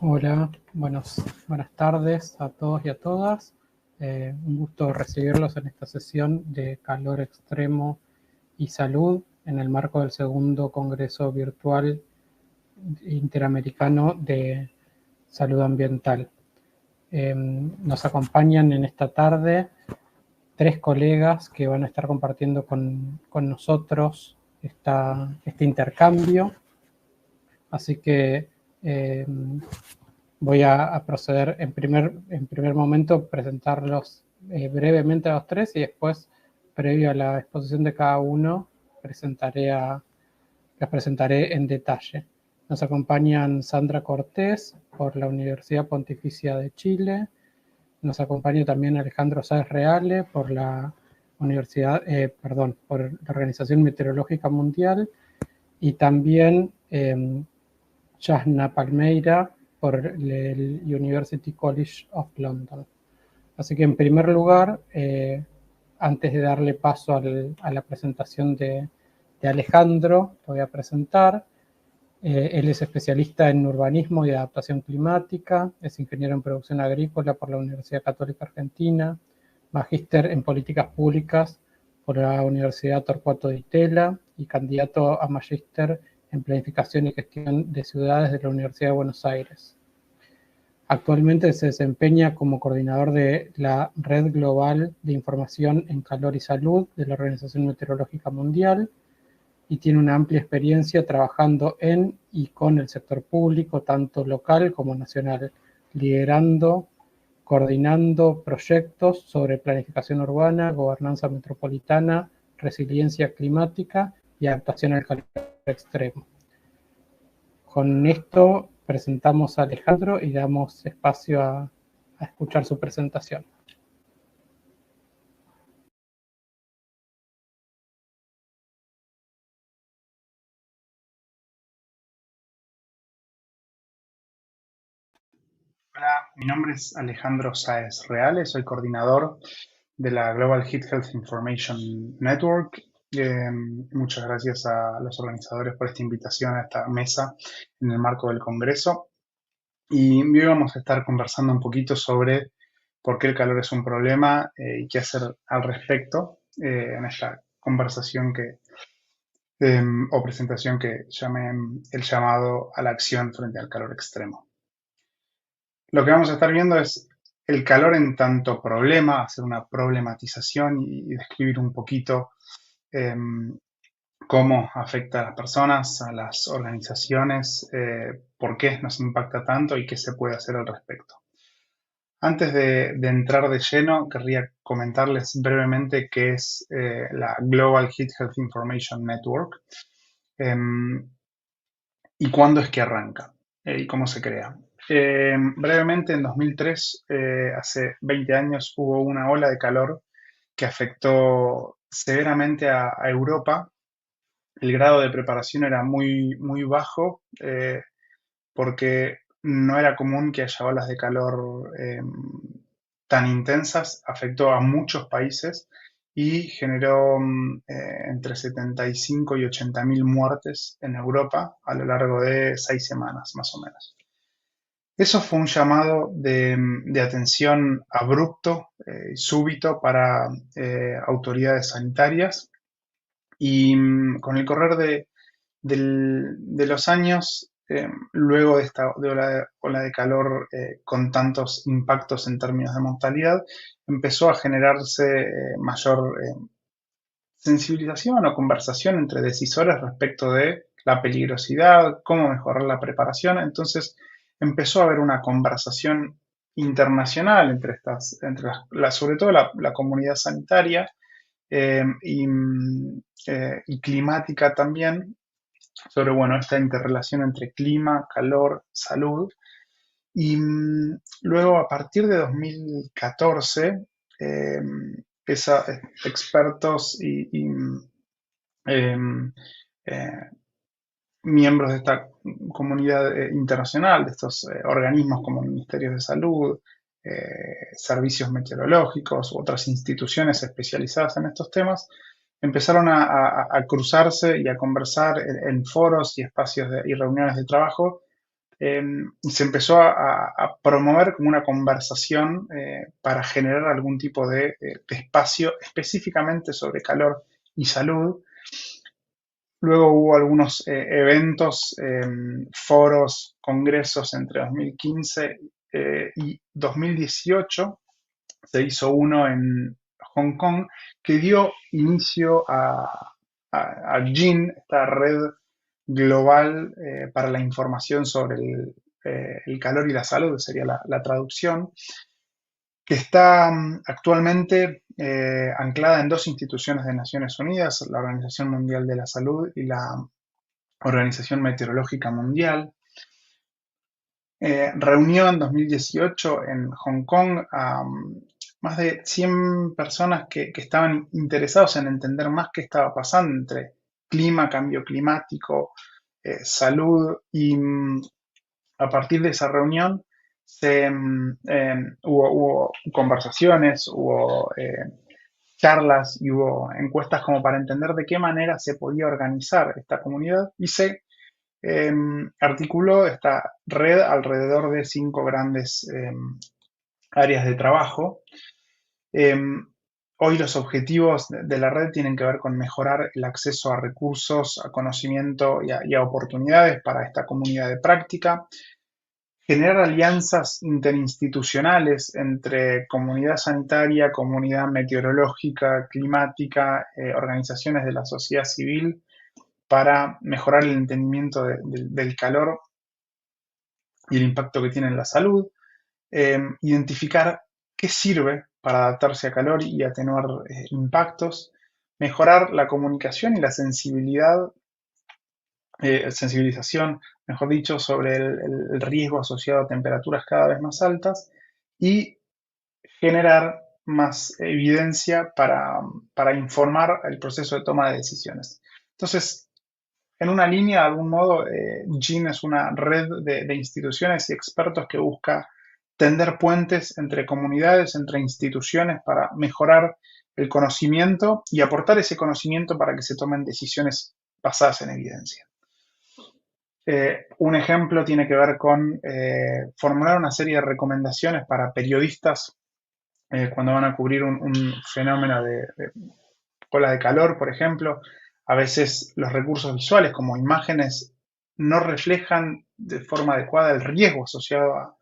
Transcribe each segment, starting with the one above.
Hola, buenas tardes a todos y a todas. Un gusto recibirlos en esta sesión de calor extremo y salud en el marco del segundo Congreso Virtual Interamericano de Salud Ambiental. Nos acompañan en esta tarde 3 colegas que van a estar compartiendo con nosotros este intercambio. Así que voy a proceder en primer momento, presentarlos brevemente a los 3 y después, previo a la exposición de cada uno, los presentaré en detalle. Nos acompañan Sandra Cortés por la Universidad Pontificia de Chile. Nos acompaña también Alejandro Sáez Reale por la por la Organización Meteorológica Mundial, y también Jasna Palmeira por el University College of London. Así que en primer lugar, antes de darle paso a la presentación de Alejandro, lo voy a presentar. Él es especialista en urbanismo y adaptación climática, es ingeniero en producción agrícola por la Universidad Católica Argentina, magíster en políticas públicas por la Universidad Torcuato Di Tella y candidato a magíster en planificación y gestión de ciudades de la Universidad de Buenos Aires. Actualmente se desempeña como coordinador de la Red Global de Información en Calor y Salud de la Organización Meteorológica Mundial y tiene una amplia experiencia trabajando en y con el sector público, tanto local como nacional, liderando, coordinando proyectos sobre planificación urbana, gobernanza metropolitana, resiliencia climática y adaptación al calor extremo. Con esto presentamos a Alejandro y damos espacio a escuchar su presentación. Hola, mi nombre es Alejandro Sáez Reale, soy coordinador de la Global Heat Health Information Network. Muchas gracias a los organizadores por esta invitación a esta mesa en el marco del Congreso. Y hoy vamos a estar conversando un poquito sobre por qué el calor es un problema y qué hacer al respecto en esta conversación o presentación que llamé el llamado a la acción frente al calor extremo. Lo que vamos a estar viendo es el calor en tanto problema, hacer una problematización y describir un poquito cómo afecta a las personas, a las organizaciones, por qué nos impacta tanto y qué se puede hacer al respecto. Antes de entrar de lleno, querría comentarles brevemente qué es la Global Heat Health Information Network y cuándo es que arranca y cómo se crea. Brevemente, en 2003, hace 20 años, hubo una ola de calor que afectó severamente a Europa. El grado de preparación era muy, muy bajo porque no era común que haya olas de calor tan intensas. Afectó a muchos países y generó entre 75 y 80 mil muertes en Europa a lo largo de 6 semanas, más o menos. Eso fue un llamado de atención abrupto, súbito para autoridades sanitarias y con el correr de los años, luego de esta ola de calor con tantos impactos en términos de mortalidad, empezó a generarse mayor sensibilización o conversación entre decisores respecto de la peligrosidad, cómo mejorar la preparación. Entonces empezó a haber una conversación internacional entre sobre todo la comunidad sanitaria y climática también, sobre esta interrelación entre clima, calor, salud. Y luego, a partir de 2014, expertos y miembros de esta comunidad internacional, de estos organismos como ministerios de salud, servicios meteorológicos u otras instituciones especializadas en estos temas, empezaron a cruzarse y a conversar en foros y espacios y reuniones de trabajo y se empezó a promover como una conversación para generar algún tipo de espacio específicamente sobre calor y salud. Luego hubo algunos eventos, foros, congresos entre 2015 y 2018. Se hizo uno en Hong Kong que dio inicio a GIN, esta red global para la información sobre el calor y la salud, sería la traducción, que está actualmente anclada en dos instituciones de Naciones Unidas, la Organización Mundial de la Salud y la Organización Meteorológica Mundial. Reunió en 2018 en Hong Kong a más de 100 personas que estaban interesados en entender más qué estaba pasando entre clima, cambio climático, salud y a partir de esa reunión hubo conversaciones, hubo charlas y hubo encuestas como para entender de qué manera se podía organizar esta comunidad y se articuló esta red alrededor de 5 grandes áreas de trabajo. Hoy los objetivos de la red tienen que ver con mejorar el acceso a recursos, a conocimiento y a oportunidades para esta comunidad de práctica, generar alianzas interinstitucionales entre comunidad sanitaria, comunidad meteorológica, climática, organizaciones de la sociedad civil, para mejorar el entendimiento del calor y el impacto que tiene en la salud, identificar qué sirve para adaptarse a calor y atenuar impactos, mejorar la comunicación y la sensibilización, mejor dicho, sobre el riesgo asociado a temperaturas cada vez más altas y generar más evidencia para informar el proceso de toma de decisiones. Entonces, en una línea, de algún modo, GIN es una red de instituciones y expertos que busca tender puentes entre comunidades, entre instituciones para mejorar el conocimiento y aportar ese conocimiento para que se tomen decisiones basadas en evidencia. Un ejemplo tiene que ver con formular una serie de recomendaciones para periodistas cuando van a cubrir un fenómeno de ola de calor, por ejemplo. A veces los recursos visuales, como imágenes, no reflejan de forma adecuada el riesgo asociado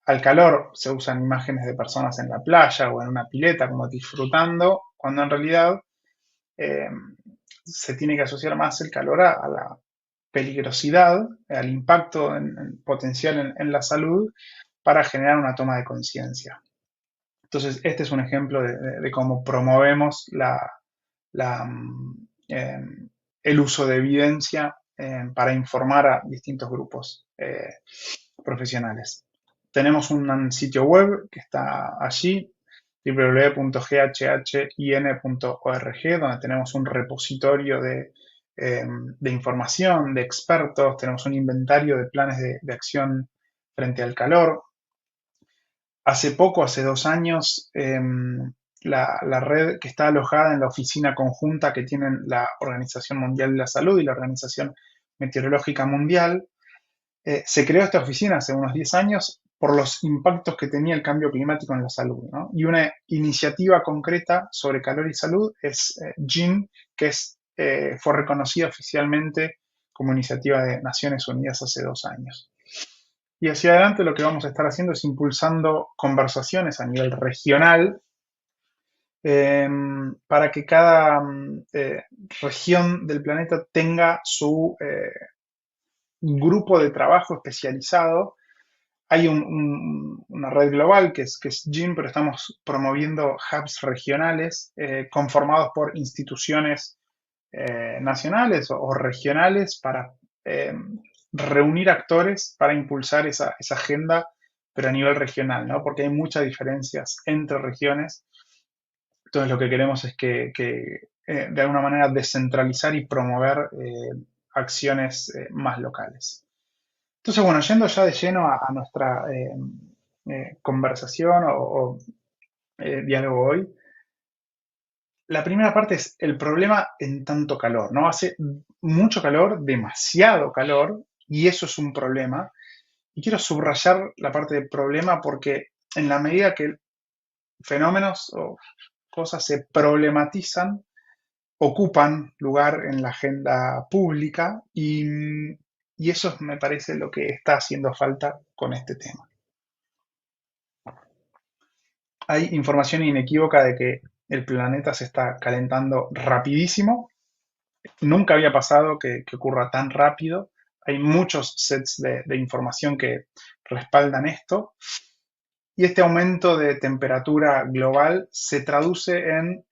al calor. Se usan imágenes de personas en la playa o en una pileta, como disfrutando, cuando en realidad eh, se tiene que asociar más el calor a la peligrosidad, al impacto potencial en la salud para generar una toma de conciencia. Entonces, este es un ejemplo de cómo promovemos eh, el uso de evidencia para informar a distintos grupos profesionales. Tenemos un sitio web que está allí, www.ghhin.org, donde tenemos un repositorio de información, de expertos, tenemos un inventario de planes de acción frente al calor. Hace poco, hace 2 años, la red que está alojada en la oficina conjunta que tienen la Organización Mundial de la Salud y la Organización Meteorológica Mundial, se creó esta oficina hace unos 10 años por los impactos que tenía el cambio climático en la salud, ¿no? Y una iniciativa concreta sobre calor y salud es GIN, que fue reconocida oficialmente como iniciativa de Naciones Unidas hace 2 años. Y hacia adelante lo que vamos a estar haciendo es impulsando conversaciones a nivel regional para que cada región del planeta tenga su grupo de trabajo especializado. Hay una red global que es GIN, pero estamos promoviendo hubs regionales conformados por instituciones nacionales o regionales para reunir actores para impulsar esa agenda, pero a nivel regional, ¿no? Porque hay muchas diferencias entre regiones. Entonces lo que queremos es que de alguna manera descentralizar y promover acciones más locales. Entonces, bueno, yendo ya de lleno a nuestra conversación o diálogo hoy, la primera parte es el problema en tanto calor, ¿no? Hace mucho calor, demasiado calor, y eso es un problema. Y quiero subrayar la parte de problema porque en la medida que fenómenos o cosas se problematizan, ocupan lugar en la agenda pública y eso me parece lo que está haciendo falta con este tema. Hay información inequívoca de que el planeta se está calentando rapidísimo. Nunca había pasado que ocurra tan rápido. Hay muchos sets de información que respaldan esto. Y este aumento de temperatura global se traduce en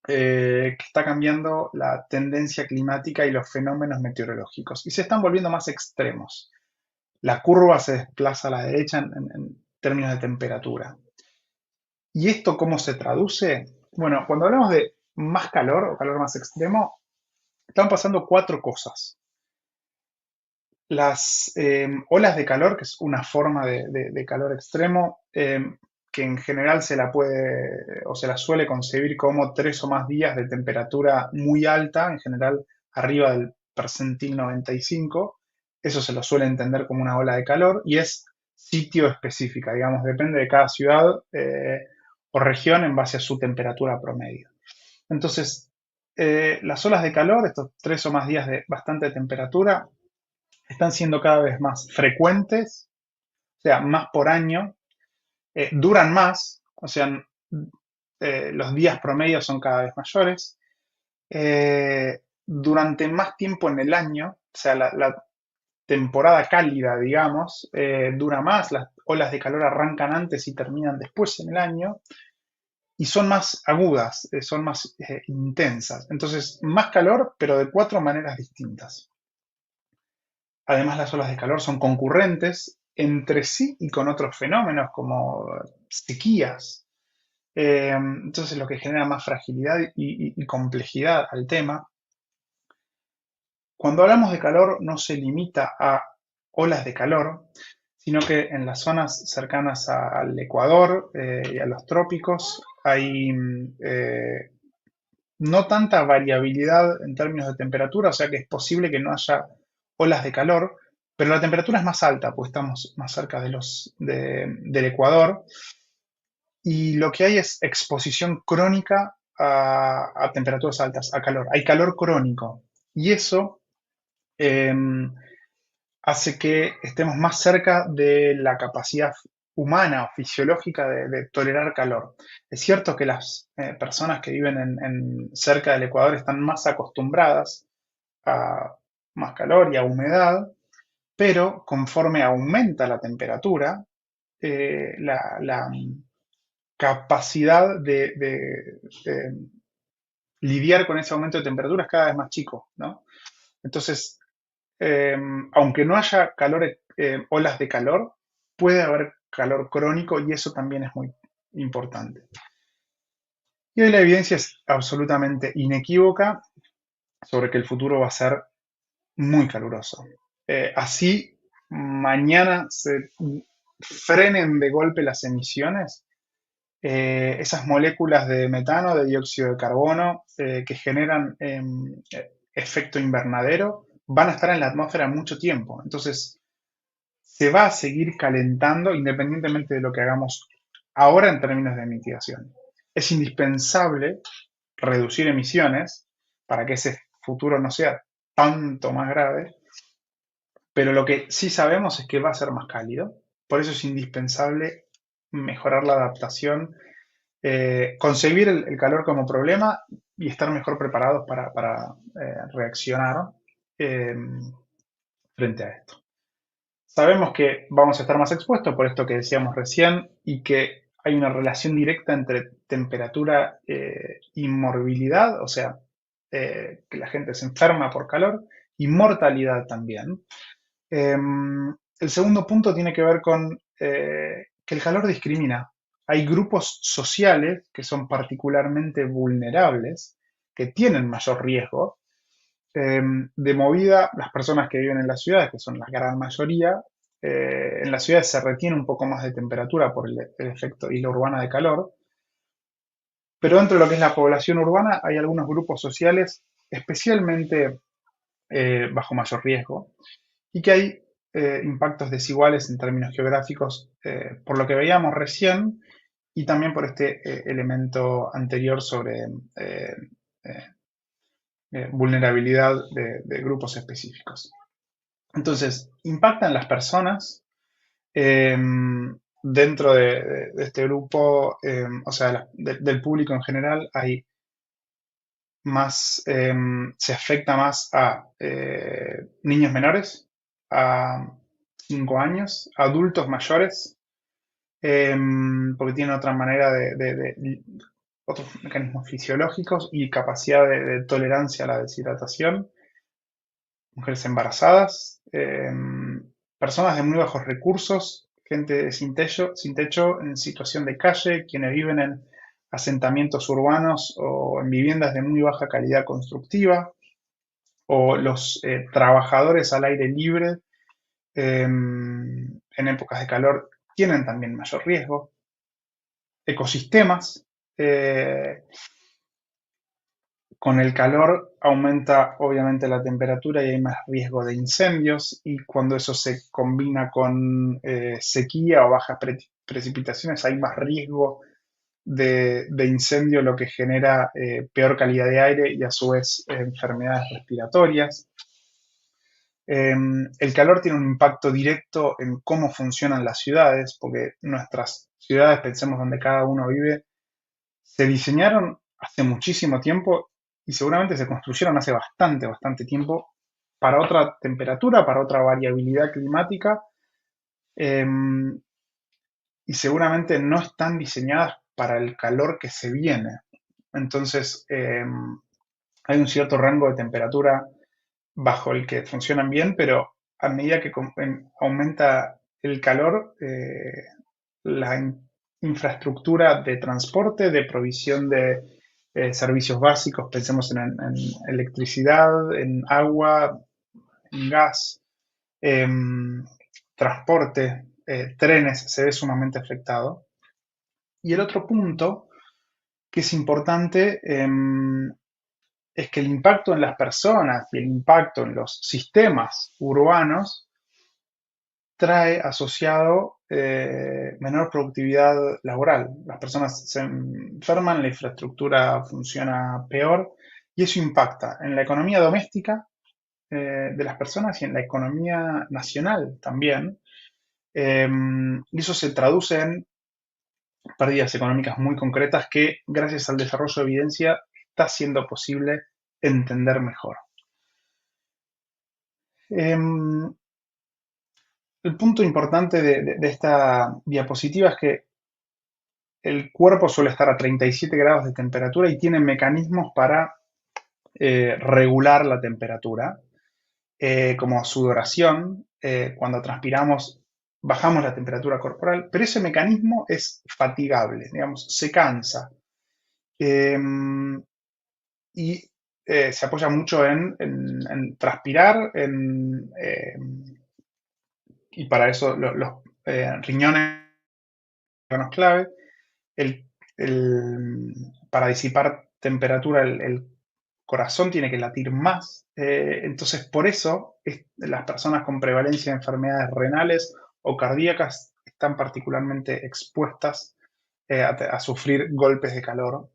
que está cambiando la tendencia climática y los fenómenos meteorológicos y se están volviendo más extremos. La curva se desplaza a la derecha en términos de temperatura. ¿Y esto cómo se traduce? Bueno, cuando hablamos de más calor o calor más extremo, están pasando cuatro cosas. Las olas de calor, que es una forma de calor extremo, que en general se la puede o se la suele concebir como 3 o más días de temperatura muy alta, en general arriba del percentil 95. Eso se lo suele entender como una ola de calor y es sitio específica, digamos, depende de cada ciudad o región en base a su temperatura promedio. Entonces, las olas de calor, estos 3 o más días de bastante temperatura, están siendo cada vez más frecuentes, o sea, más por año, duran más, o sea, los días promedios son cada vez mayores, durante más tiempo en el año, o sea, la temporada cálida, digamos, dura más, las olas de calor arrancan antes y terminan después en el año, y son más agudas, son más intensas. Entonces, más calor, pero de 4 maneras distintas. Además, las olas de calor son concurrentes entre sí y con otros fenómenos como sequías. Entonces, lo que genera más fragilidad y complejidad al tema. Cuando hablamos de calor, no se limita a olas de calor, sino que en las zonas cercanas al Ecuador y a los trópicos hay no tanta variabilidad en términos de temperatura, o sea que es posible que no haya olas de calor, pero la temperatura es más alta, pues estamos más cerca del Ecuador, y lo que hay es exposición crónica a temperaturas altas, a calor. Hay calor crónico, y eso eh, hace que estemos más cerca de la capacidad humana o fisiológica de tolerar calor. Es cierto que las personas que viven cerca del Ecuador están más acostumbradas a más calor y a humedad, pero conforme aumenta la temperatura, la capacidad de lidiar con ese aumento de temperatura es cada vez más chico, ¿no? Entonces, eh, aunque no haya olas de calor, puede haber calor crónico y eso también es muy importante. Y hoy la evidencia es absolutamente inequívoca sobre que el futuro va a ser muy caluroso. Así, mañana se frenen de golpe las emisiones, esas moléculas de metano, de dióxido de carbono, que generan efecto invernadero, van a estar en la atmósfera mucho tiempo. Entonces, se va a seguir calentando independientemente de lo que hagamos ahora en términos de mitigación. Es indispensable reducir emisiones para que ese futuro no sea tanto más grave, pero lo que sí sabemos es que va a ser más cálido. Por eso es indispensable mejorar la adaptación, concebir el calor como problema y estar mejor preparados para reaccionar eh, frente a esto. Sabemos que vamos a estar más expuestos por esto que decíamos recién y que hay una relación directa entre temperatura y morbilidad, o sea, que la gente se enferma por calor, y mortalidad también. El segundo punto tiene que ver con que el calor discrimina. Hay grupos sociales que son particularmente vulnerables, que tienen mayor riesgo. De movida, las personas que viven en las ciudades, que son la gran mayoría, en las ciudades se retiene un poco más de temperatura por el efecto isla urbana de calor, pero dentro de lo que es la población urbana hay algunos grupos sociales especialmente bajo mayor riesgo y que hay impactos desiguales en términos geográficos, por lo que veíamos recién, y también por este elemento anterior sobre eh, eh, vulnerabilidad de grupos específicos. Entonces, impactan las personas eh, dentro de este grupo, o sea, del público en general, hay más, se afecta más a niños menores, a 5 años, adultos mayores, porque tienen otra manera otros mecanismos fisiológicos y capacidad de tolerancia a la deshidratación, mujeres embarazadas, personas de muy bajos recursos, gente sin techo en situación de calle, quienes viven en asentamientos urbanos o en viviendas de muy baja calidad constructiva, o los trabajadores al aire libre en épocas de calor tienen también mayor riesgo. Ecosistemas, eh, con el calor aumenta obviamente la temperatura y hay más riesgo de incendios, y cuando eso se combina con sequía o bajas precipitaciones hay más riesgo de incendio, lo que genera peor calidad de aire y a su vez enfermedades respiratorias. El calor tiene un impacto directo en cómo funcionan las ciudades, porque nuestras ciudades, pensemos donde cada uno vive, se diseñaron hace muchísimo tiempo y seguramente se construyeron hace bastante, bastante tiempo para otra temperatura, para otra variabilidad climática, em, y seguramente no están diseñadas para el calor que se viene. Entonces, hay un cierto rango de temperatura bajo el que funcionan bien, pero a medida que aumenta el calor, la infraestructura de transporte, de provisión de servicios básicos, pensemos en electricidad, en agua, en gas, em, transporte, trenes, se ve sumamente afectado. Y el otro punto que es importante es que el impacto en las personas y el impacto en los sistemas urbanos trae asociado menor productividad laboral. Las personas se enferman, la infraestructura funciona peor y eso impacta en la economía doméstica de las personas y en la economía nacional también. Y eso se traduce en pérdidas económicas muy concretas que, gracias al desarrollo de evidencia, está siendo posible entender mejor. Em, el punto importante de esta diapositiva es que el cuerpo suele estar a 37 grados de temperatura y tiene mecanismos para regular la temperatura, como sudoración. Cuando transpiramos bajamos la temperatura corporal, pero ese mecanismo es fatigable, digamos, se cansa. Eh, y se apoya mucho en transpirar, y para eso los riñones son órganos clave. El, para disipar temperatura, el corazón tiene que latir más. Entonces, por eso las personas con prevalencia de enfermedades renales o cardíacas están particularmente expuestas a sufrir golpes de calor.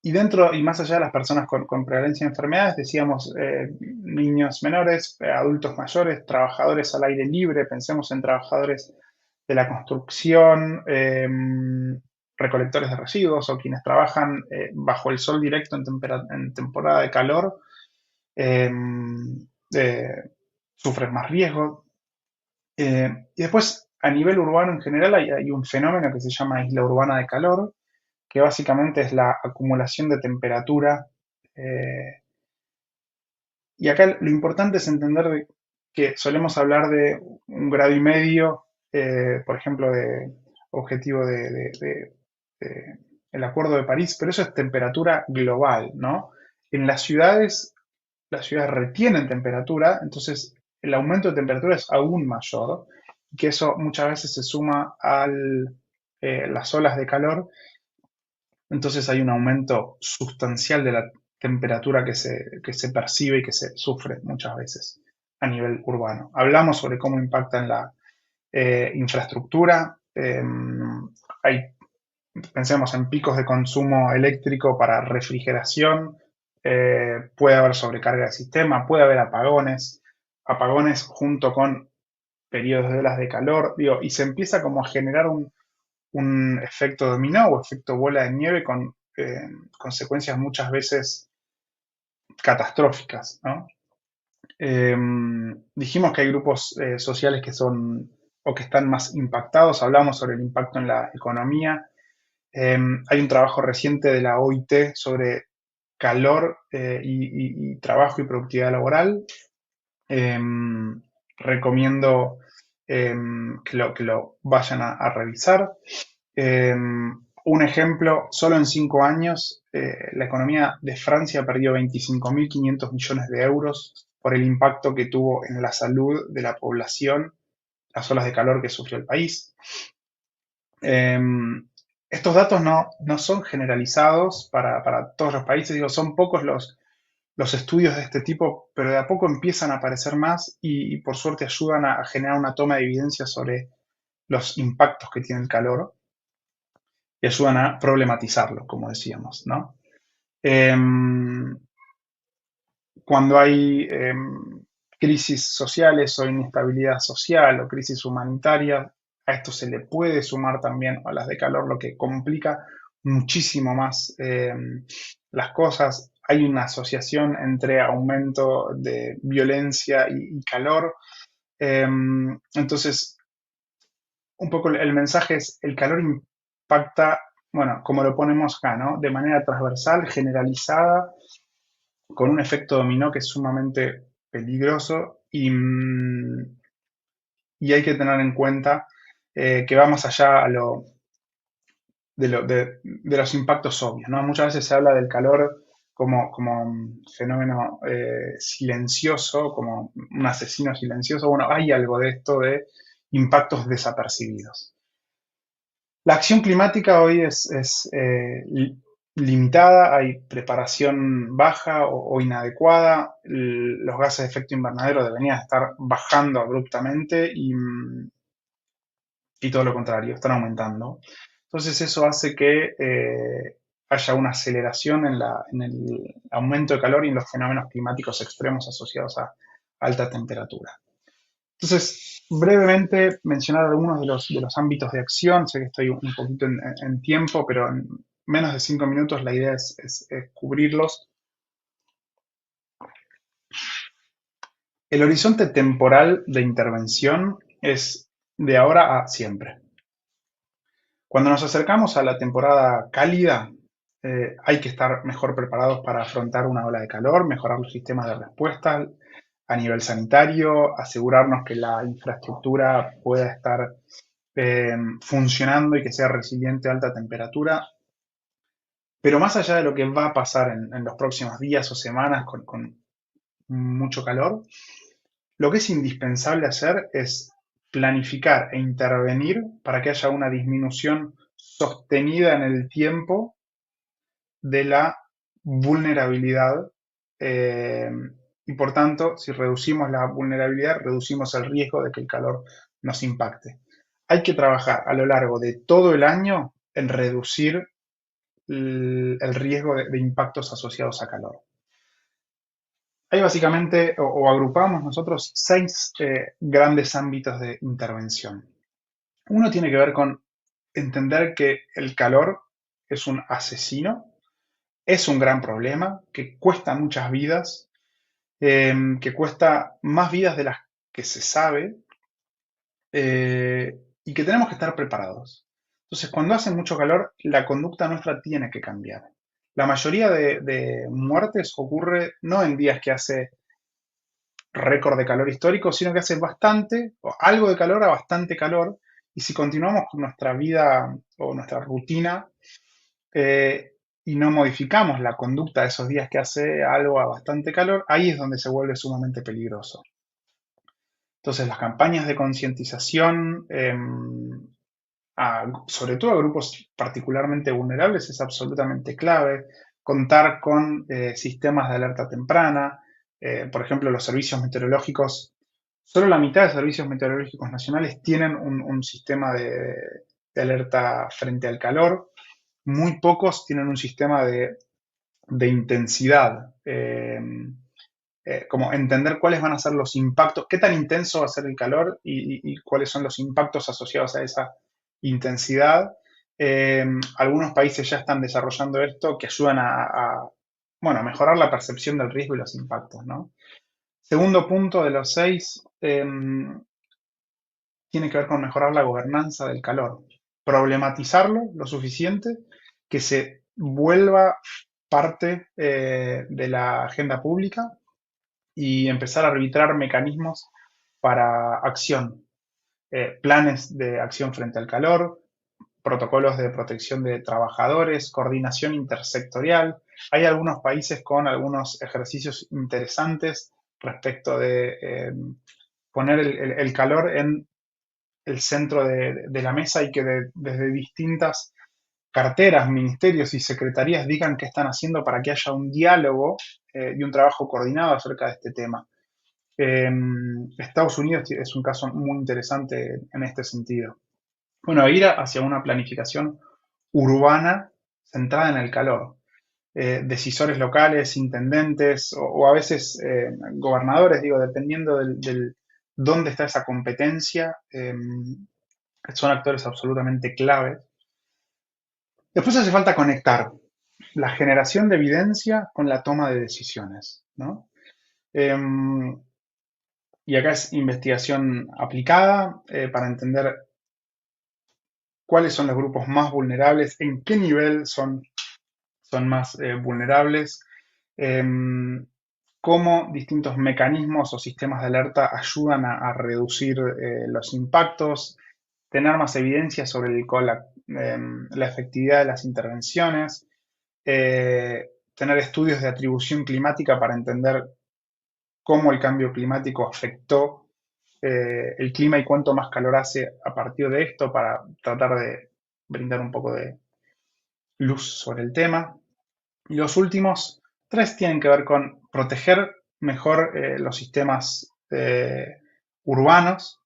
Y dentro y más allá de las personas con prevalencia de enfermedades, decíamos niños menores, adultos mayores, trabajadores al aire libre, pensemos en trabajadores de la construcción, recolectores de residuos o quienes trabajan bajo el sol directo en temporada de calor, eh, sufren más riesgo. Y después, a nivel urbano en general, hay un fenómeno que se llama isla urbana de calor, que básicamente es la acumulación de temperatura. eh, y acá lo importante es entender que solemos hablar de 1,5 grados, por ejemplo, de objetivo de el Acuerdo de París, pero eso es temperatura global, ¿no? En las ciudades retienen temperatura, entonces el aumento de temperatura es aún mayor, y que eso muchas veces se suma a las olas de calor. Entonces hay un aumento sustancial temperatura que se percibe y que se sufre muchas veces a nivel urbano. Hablamos sobre cómo impacta en la infraestructura. Pensemos en picos de consumo eléctrico para refrigeración, puede haber sobrecarga del sistema, puede haber apagones junto con periodos de olas de calor, digo, y se empieza como a generar un efecto dominó o efecto bola de nieve con consecuencias muchas veces catastróficas, ¿no? Dijimos que hay grupos sociales que son o que están más impactados, hablamos sobre el impacto en la economía. Hay un trabajo reciente de la OIT sobre calor y trabajo y productividad laboral. Recomiendo que lo vayan a revisar. Un ejemplo, solo en 5 años, la economía de Francia perdió 25.500 millones de euros por el impacto que tuvo en la salud de la población las olas de calor que sufrió el país. Estos datos no son generalizados para todos los países, digo, son pocos los estudios de este tipo, pero de a poco empiezan a aparecer más y por suerte ayudan a generar una toma de evidencia sobre los impactos que tiene el calor y ayudan a problematizarlo, como decíamos, ¿no? Cuando hay crisis sociales o inestabilidad social o crisis humanitaria, a esto se le puede sumar también olas de calor, lo que complica muchísimo más las cosas. Hay una asociación entre aumento de violencia y calor. Entonces, un poco el mensaje es, el calor impacta, bueno, como lo ponemos acá, ¿no? De manera transversal, generalizada, con un efecto dominó que es sumamente peligroso y hay que tener en cuenta que va más allá de los impactos obvios, ¿no? Muchas veces se habla del calor como un fenómeno silencioso, como un asesino silencioso. Bueno, hay algo de esto de impactos desapercibidos. La acción climática hoy es limitada, hay preparación baja o inadecuada, los gases de efecto invernadero deberían estar bajando abruptamente y todo lo contrario, están aumentando. Entonces eso hace que haya una aceleración en el aumento de calor y en los fenómenos climáticos extremos asociados a alta temperatura. Entonces, brevemente mencionar algunos de los ámbitos de acción. Sé que estoy un poquito en tiempo, pero en menos de 5 minutos la idea es cubrirlos. El horizonte temporal de intervención es de ahora a siempre. Cuando nos acercamos a la temporada cálida, hay que estar mejor preparados para afrontar una ola de calor, mejorar los sistemas de respuesta a nivel sanitario, asegurarnos que la infraestructura pueda estar funcionando y que sea resiliente a alta temperatura. Pero más allá de lo que va a pasar en los próximos días o semanas con mucho calor, lo que es indispensable hacer es planificar e intervenir para que haya una disminución sostenida en el tiempo de la vulnerabilidad y por tanto, si reducimos la vulnerabilidad, reducimos el riesgo de que el calor nos impacte. Hay que trabajar a lo largo de todo el año en reducir el riesgo de impactos asociados a calor. Hay básicamente, o agrupamos nosotros, 6 grandes ámbitos de intervención. Uno tiene que ver con entender que el calor es un asesino, es un gran problema, que cuesta muchas vidas, que cuesta más vidas de las que se sabe, y que tenemos que estar preparados. Entonces, cuando hace mucho calor, la conducta nuestra tiene que cambiar. La mayoría de muertes ocurre no en días que hace récord de calor histórico, sino que hace bastante, o algo de calor a bastante calor, y si continuamos con nuestra vida o nuestra rutina y no modificamos la conducta de esos días que hace algo a bastante calor, ahí es donde se vuelve sumamente peligroso. Entonces, las campañas de concientización, sobre todo a grupos particularmente vulnerables, es absolutamente clave. contar con sistemas de alerta temprana, por ejemplo, los servicios meteorológicos. Solo la mitad de servicios meteorológicos nacionales tienen un sistema de alerta frente al calor. Muy pocos tienen un sistema de intensidad, como entender cuáles van a ser los impactos, qué tan intenso va a ser el calor y cuáles son los impactos asociados a esa intensidad. Algunos países ya están desarrollando esto que ayudan bueno, a mejorar la percepción del riesgo y los impactos, ¿no? Segundo punto de los 6, tiene que ver con mejorar la gobernanza del calor, problematizarlo lo suficiente que se vuelva parte de la agenda pública y empezar a arbitrar mecanismos para acción, planes de acción frente al calor, protocolos de protección de trabajadores, coordinación intersectorial. Hay algunos países con algunos ejercicios interesantes respecto de poner el calor en el centro de la mesa y que desde distintas carteras, ministerios y secretarías digan qué están haciendo para que haya un diálogo y un trabajo coordinado acerca de este tema. Estados Unidos es un caso muy interesante en este sentido. Bueno, ir hacia una planificación urbana centrada en el calor. Decisores locales, intendentes o a veces gobernadores, digo, dependiendo dónde está esa competencia, son actores absolutamente clave. Después hace falta conectar la generación de evidencia con la toma de decisiones, ¿no? Y acá es investigación aplicada para entender cuáles son los grupos más vulnerables, en qué nivel son más vulnerables, cómo distintos mecanismos o sistemas de alerta ayudan a reducir los impactos, tener más evidencia sobre la efectividad de las intervenciones, tener estudios de atribución climática para entender cómo el cambio climático afectó el clima y cuánto más calor hace a partir de esto para tratar de brindar un poco de luz sobre el tema. Y los últimos 3 tienen que ver con proteger mejor los sistemas urbanos,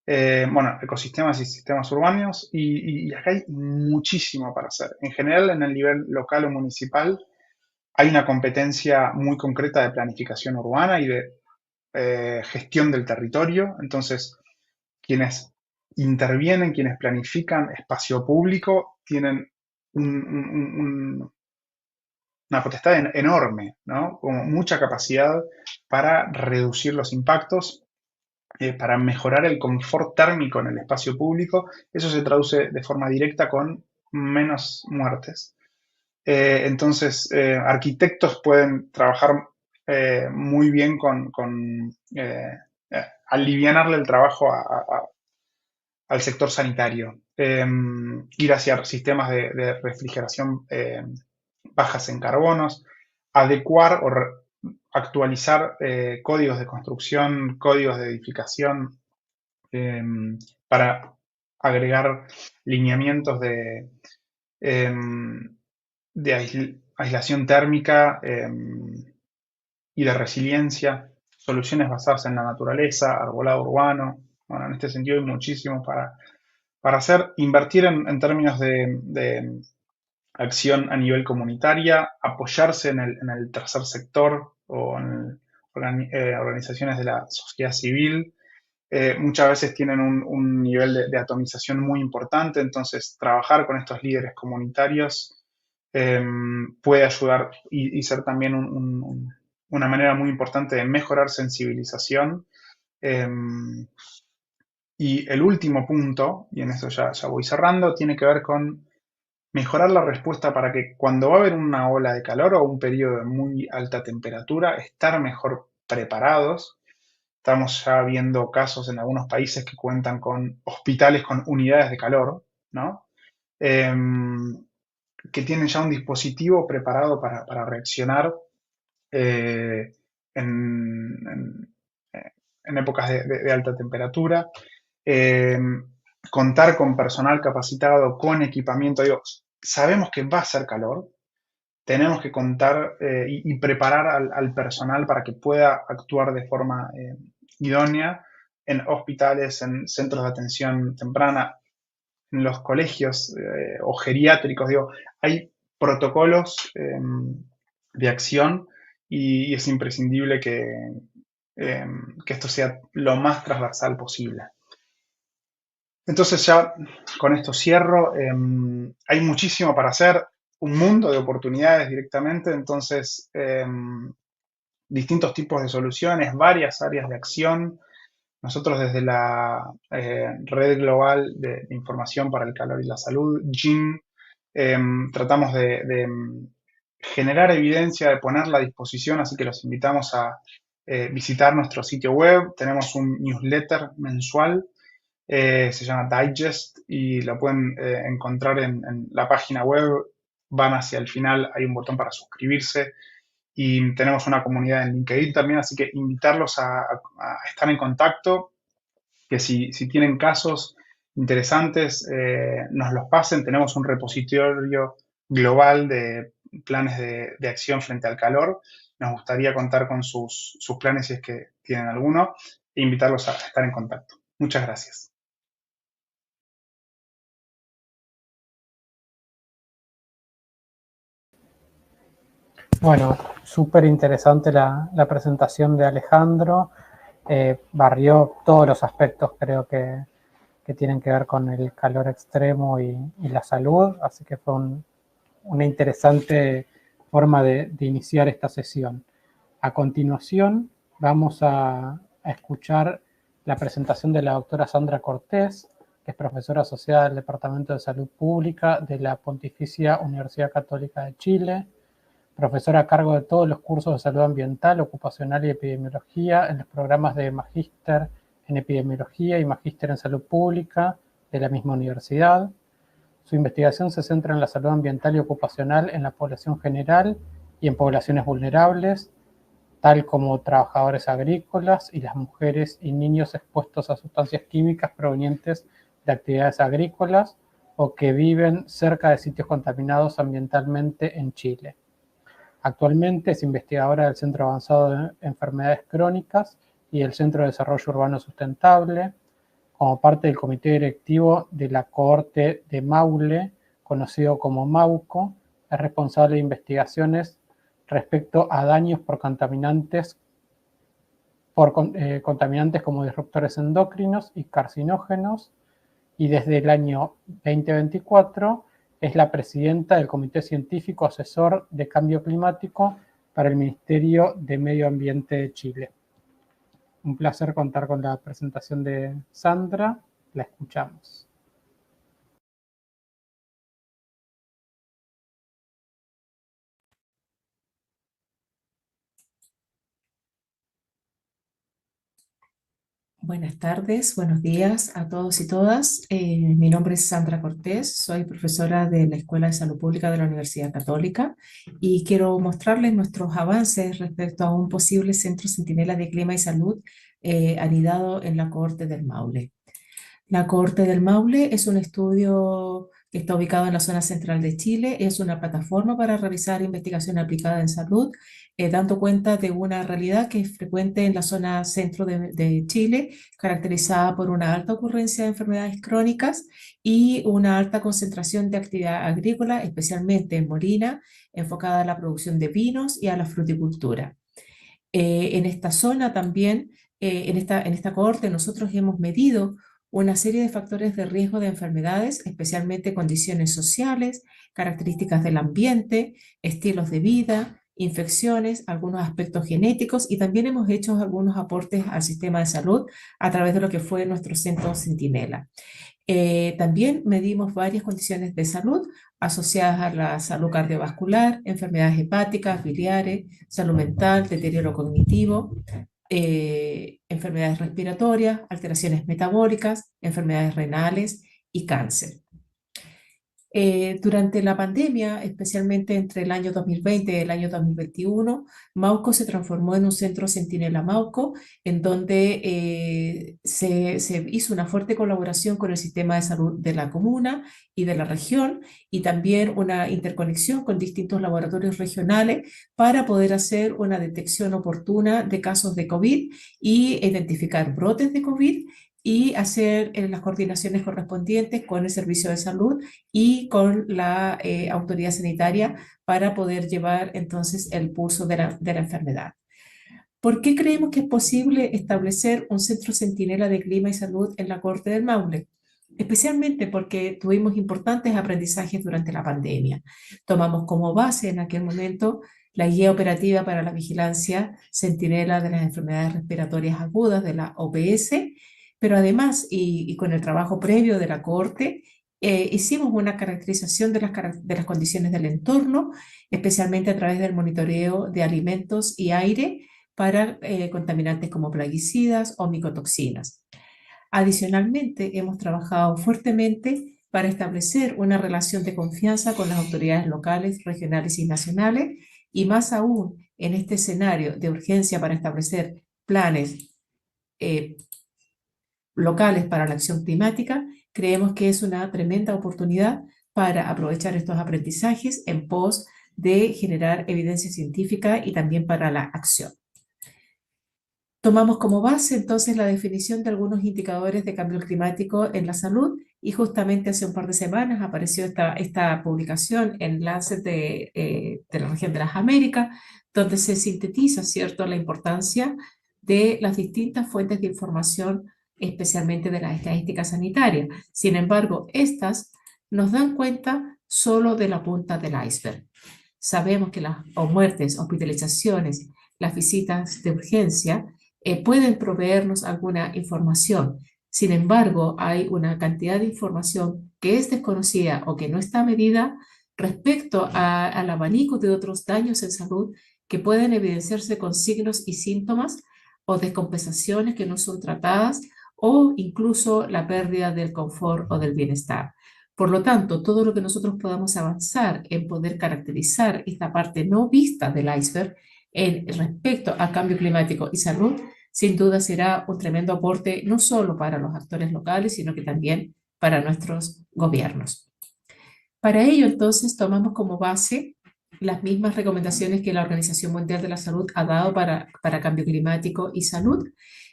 bueno, ecosistemas y sistemas urbanos, y acá hay muchísimo para hacer. En general, en el nivel local o municipal, hay una competencia muy concreta de planificación urbana y de gestión del territorio. Entonces, quienes intervienen, quienes planifican espacio público, tienen una potestad enorme, ¿no? Como mucha capacidad para reducir los impactos, para mejorar el confort térmico en el espacio público. Eso se traduce de forma directa con menos muertes. Entonces, arquitectos pueden trabajar muy bien con alivianarle el trabajo al sector sanitario, ir hacia sistemas de refrigeración bajas en carbonos, adecuar o actualizar códigos de construcción, códigos de edificación, eh, para agregar lineamientos de aislación térmica y de resiliencia, soluciones basadas en la naturaleza, arbolado urbano. Bueno, en este sentido hay muchísimo para hacer. Invertir en términos de acción a nivel comunitaria, apoyarse en el tercer sector o en organizaciones de la sociedad civil. Muchas veces tienen un nivel de atomización muy importante, entonces trabajar con estos líderes comunitarios puede ayudar y ser también una manera muy importante de mejorar sensibilización. Y el último punto, y en esto ya voy cerrando, tiene que ver con mejorar la respuesta para que cuando va a haber una ola de calor o un periodo de muy alta temperatura, estar mejor preparados. Estamos ya viendo casos en algunos países que cuentan con hospitales con unidades de calor, ¿no? Que tienen ya un dispositivo preparado para reaccionar eh, en, en épocas de alta temperatura. Eh, Contar con personal capacitado, con equipamiento. Digo, sabemos que va a ser calor, tenemos que contar y preparar al personal para que pueda actuar de forma idónea en hospitales, en centros de atención temprana, en los colegios o geriátricos. Digo, hay protocolos de acción y es imprescindible eh, que esto sea lo más transversal posible. Entonces ya con esto cierro. Hay muchísimo para hacer, un mundo de oportunidades directamente, entonces distintos tipos de soluciones, varias áreas de acción. Nosotros desde la Red Global de Información para el Calor y la Salud, GIN, tratamos de generar evidencia, de ponerla a disposición, así que los invitamos a visitar nuestro sitio web. Tenemos un newsletter mensual, se llama Digest y lo pueden encontrar en la página web. Van hacia el final, hay un botón para suscribirse y tenemos una comunidad en LinkedIn también, así que invitarlos a estar en contacto, que si tienen casos interesantes, nos los pasen. Tenemos un repositorio global de planes de acción frente al calor. Nos gustaría contar con sus planes si es que tienen alguno e invitarlos a estar en contacto. Muchas gracias. Bueno, súper interesante la presentación de Alejandro. Barrió todos los aspectos, creo que tienen que ver con el calor extremo y la salud, así que fue una interesante forma de iniciar esta sesión. A continuación, vamos a escuchar la presentación de la doctora Sandra Cortés, que es profesora asociada del Departamento de Salud Pública de la Pontificia Universidad Católica de Chile, profesora a cargo de todos los cursos de salud ambiental, ocupacional y epidemiología en los programas de magíster en epidemiología y magíster en salud pública de la misma universidad. Su investigación se centra en la salud ambiental y ocupacional en la población general y en poblaciones vulnerables, tal como trabajadores agrícolas y las mujeres y niños expuestos a sustancias químicas provenientes de actividades agrícolas o que viven cerca de sitios contaminados ambientalmente en Chile. Actualmente es investigadora del Centro Avanzado de Enfermedades Crónicas y el Centro de Desarrollo Urbano Sustentable, como parte del comité directivo de la cohorte de Maule, conocido como MAUCO. Es responsable de investigaciones respecto a daños por contaminantes como disruptores endocrinos y carcinógenos, y desde el año 2024 es la presidenta del Comité Científico Asesor de Cambio Climático para el Ministerio de Medio Ambiente de Chile. Un placer contar con la presentación de Sandra. La escuchamos. Buenas tardes, buenos días a todos y todas. Mi nombre es Sandra Cortés, soy profesora de la Escuela de Salud Pública de la Universidad Católica y quiero mostrarles nuestros avances respecto a un posible centro centinela de clima y salud anidado en la cohorte del Maule. La cohorte del Maule es un estudio que está ubicado en la zona central de Chile. Es una plataforma para realizar investigación aplicada en salud, dando cuenta de una realidad que es frecuente en la zona centro de Chile, caracterizada por una alta ocurrencia de enfermedades crónicas y una alta concentración de actividad agrícola, especialmente en Molina, enfocada a la producción de vinos y a la fruticultura. En esta zona también, en esta cohorte, nosotros hemos medido una serie de factores de riesgo de enfermedades, especialmente condiciones sociales, características del ambiente, estilos de vida, infecciones, algunos aspectos genéticos, y también hemos hecho algunos aportes al sistema de salud a través de lo que fue nuestro centro Centinela. También medimos varias condiciones de salud asociadas a la salud cardiovascular, enfermedades hepáticas, biliares, salud mental, deterioro cognitivo, enfermedades respiratorias, alteraciones metabólicas, enfermedades renales y cáncer. Durante la pandemia, especialmente entre el año 2020 y el año 2021, Mauco se transformó en un centro Centinela Mauco, en donde se hizo una fuerte colaboración con el sistema de salud de la comuna y de la región, y también una interconexión con distintos laboratorios regionales para poder hacer una detección oportuna de casos de COVID y identificar brotes de COVID y hacer las coordinaciones correspondientes con el servicio de salud y con la autoridad sanitaria para poder llevar entonces el pulso de la enfermedad. ¿Por qué creemos que es posible establecer un centro centinela de clima y salud en la Corte del Maule? Especialmente porque tuvimos importantes aprendizajes durante la pandemia. Tomamos como base en aquel momento la guía operativa para la vigilancia centinela de las enfermedades respiratorias agudas de la OPS, pero además, y con el trabajo previo de la Corte, hicimos una caracterización de las condiciones del entorno, especialmente a través del monitoreo de alimentos y aire para contaminantes como plaguicidas o micotoxinas. Adicionalmente, hemos trabajado fuertemente para establecer una relación de confianza con las autoridades locales, regionales y nacionales, y más aún en este escenario de urgencia para establecer planes locales para la acción climática, creemos que es una tremenda oportunidad para aprovechar estos aprendizajes en pos de generar evidencia científica y también para la acción. Tomamos como base entonces la definición de algunos indicadores de cambio climático en la salud, y justamente hace un par de semanas apareció esta publicación en Lancet de la región de las Américas, donde se sintetiza, ¿cierto?, la importancia de las distintas fuentes de información, especialmente de las estadísticas sanitarias. Sin embargo, estas nos dan cuenta solo de la punta del iceberg. Sabemos que las muertes, hospitalizaciones, las visitas de urgencia pueden proveernos alguna información. Sin embargo, hay una cantidad de información que es desconocida o que no está medida respecto al abanico de otros daños en salud que pueden evidenciarse con signos y síntomas o descompensaciones que no son tratadas, o incluso la pérdida del confort o del bienestar. Por lo tanto, todo lo que nosotros podamos avanzar en poder caracterizar esta parte no vista del iceberg respecto a cambio climático y salud, sin duda será un tremendo aporte no solo para los actores locales, sino que también para nuestros gobiernos. Para ello, entonces, tomamos como base las mismas recomendaciones que la Organización Mundial de la Salud ha dado para cambio climático y salud,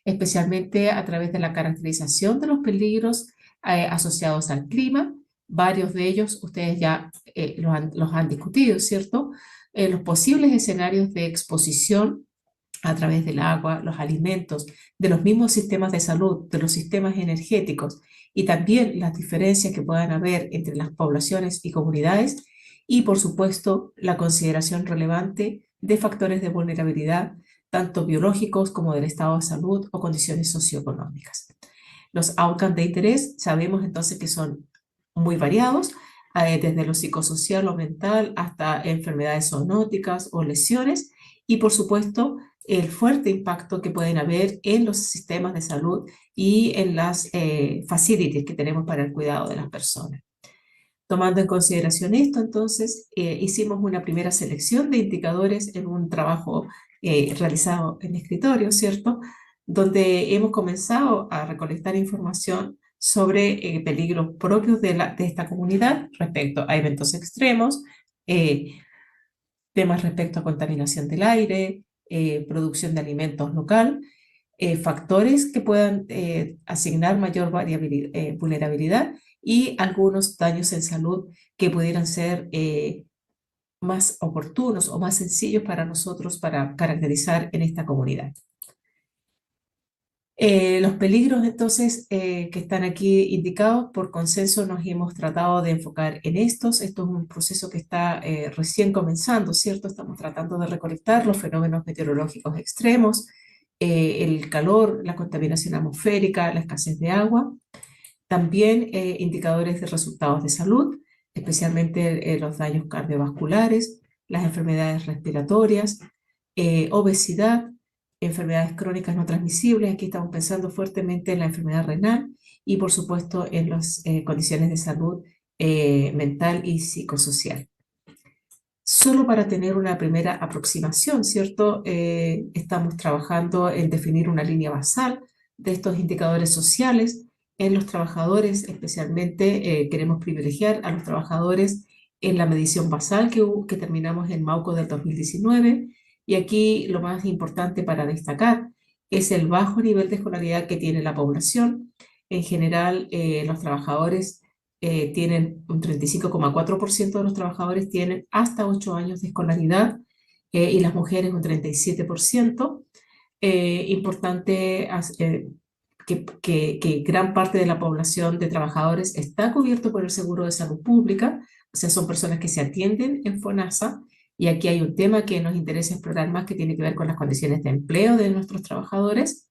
especialmente a través de la caracterización de los peligros asociados al clima. Varios de ellos ustedes ya los han discutido, ¿cierto? Los posibles escenarios de exposición a través del agua, los alimentos, de los mismos sistemas de salud, de los sistemas energéticos, y también las diferencias que puedan haber entre las poblaciones y comunidades, y por supuesto la consideración relevante de factores de vulnerabilidad, tanto biológicos como del estado de salud o condiciones socioeconómicas. Los outcomes de interés sabemos entonces que son muy variados, desde lo psicosocial o mental hasta enfermedades zoonóticas o lesiones, y por supuesto el fuerte impacto que pueden haber en los sistemas de salud y en las facilities que tenemos para el cuidado de las personas. Tomando en consideración esto, entonces, hicimos una primera selección de indicadores en un trabajo realizado en escritorio, ¿cierto?, donde hemos comenzado a recolectar información sobre peligros propios de esta comunidad respecto a eventos extremos, temas respecto a contaminación del aire, producción de alimentos local, factores que puedan asignar mayor vulnerabilidad, y algunos daños en salud que pudieran ser más oportunos o más sencillos para nosotros para caracterizar en esta comunidad. Los peligros entonces que están aquí indicados por consenso nos hemos tratado de enfocar en estos. Esto es un proceso que está recién comenzando, ¿cierto? Estamos tratando de recolectar los fenómenos meteorológicos extremos, el calor, la contaminación atmosférica, la escasez de agua, también indicadores de resultados de salud, especialmente los daños cardiovasculares, las enfermedades respiratorias, obesidad, enfermedades crónicas no transmisibles. Aquí estamos pensando fuertemente en la enfermedad renal y por supuesto en las condiciones de salud mental y psicosocial. Solo para tener una primera aproximación, ¿cierto? Estamos trabajando en definir una línea basal de estos indicadores sociales en los trabajadores, especialmente queremos privilegiar a los trabajadores en la medición basal que terminamos en Mauco del 2019. Y aquí lo más importante para destacar es el bajo nivel de escolaridad que tiene la población. En general, los trabajadores tienen un 35,4% de los trabajadores tienen hasta 8 años de escolaridad y las mujeres un 37%. Importante que gran parte de la población de trabajadores está cubierto por el seguro de salud pública, o sea, son personas que se atienden en FONASA, y aquí hay un tema que nos interesa explorar más que tiene que ver con las condiciones de empleo de nuestros trabajadores.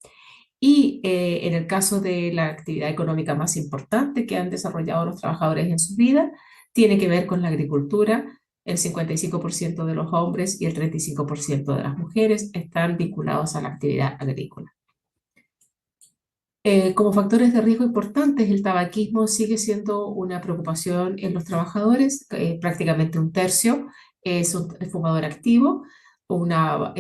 Y en el caso de la actividad económica más importante que han desarrollado los trabajadores en su vida, tiene que ver con la agricultura. El 55% de los hombres y el 35% de las mujeres están vinculados a la actividad agrícola. Como factores de riesgo importantes, el tabaquismo sigue siendo una preocupación en los trabajadores. Prácticamente un tercio es un fumador activo, una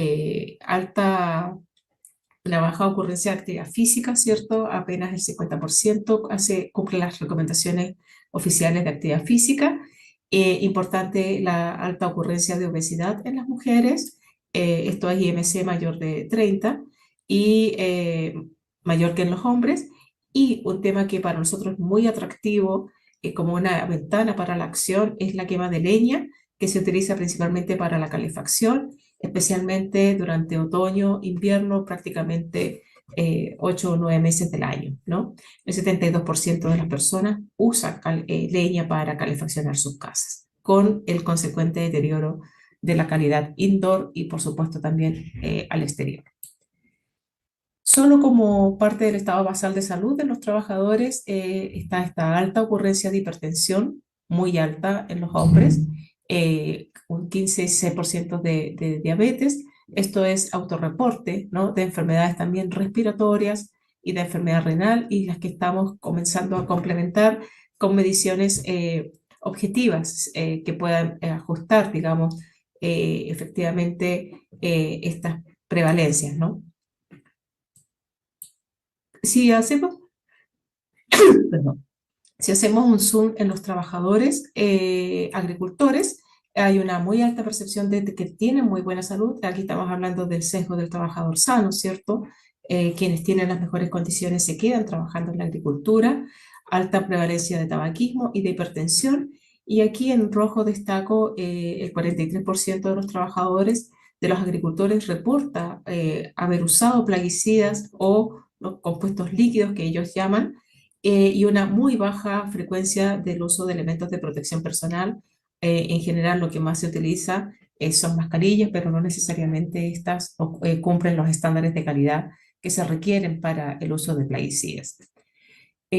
baja ocurrencia de actividad física, ¿cierto? Apenas el 50% cumple las recomendaciones oficiales de actividad física. Importante la alta ocurrencia de obesidad en las mujeres. Esto es IMC mayor de 30 y mayor que en los hombres. Y un tema que para nosotros es muy atractivo como una ventana para la acción es la quema de leña, que se utiliza principalmente para la calefacción, especialmente durante otoño, invierno, prácticamente 8 o 9 meses del año, ¿no? El 72% de las personas usan leña para calefaccionar sus casas, con el consecuente deterioro de la calidad indoor y, por supuesto, también al exterior. Solo como parte del estado basal de salud de los trabajadores está esta alta ocurrencia de hipertensión, muy alta en los hombres, un 15% de diabetes. Esto es autorreporte, ¿no? De enfermedades también respiratorias y de enfermedad renal, y las que estamos comenzando a complementar con mediciones objetivas que puedan ajustar, digamos, efectivamente estas prevalencias, ¿no? Si hacemos, perdón, si hacemos un zoom en los trabajadores agricultores, hay una muy alta percepción de que tienen muy buena salud. Aquí estamos hablando del sesgo del trabajador sano, ¿cierto? Quienes tienen las mejores condiciones se quedan trabajando en la agricultura, alta prevalencia de tabaquismo y de hipertensión. Y aquí en rojo destaco el 43% de los trabajadores de los agricultores reporta haber usado plaguicidas o los compuestos líquidos que ellos llaman, y una muy baja frecuencia del uso de elementos de protección personal. En general, lo que más se utiliza son mascarillas, pero no necesariamente estas cumplen los estándares de calidad que se requieren para el uso de plaguicidas.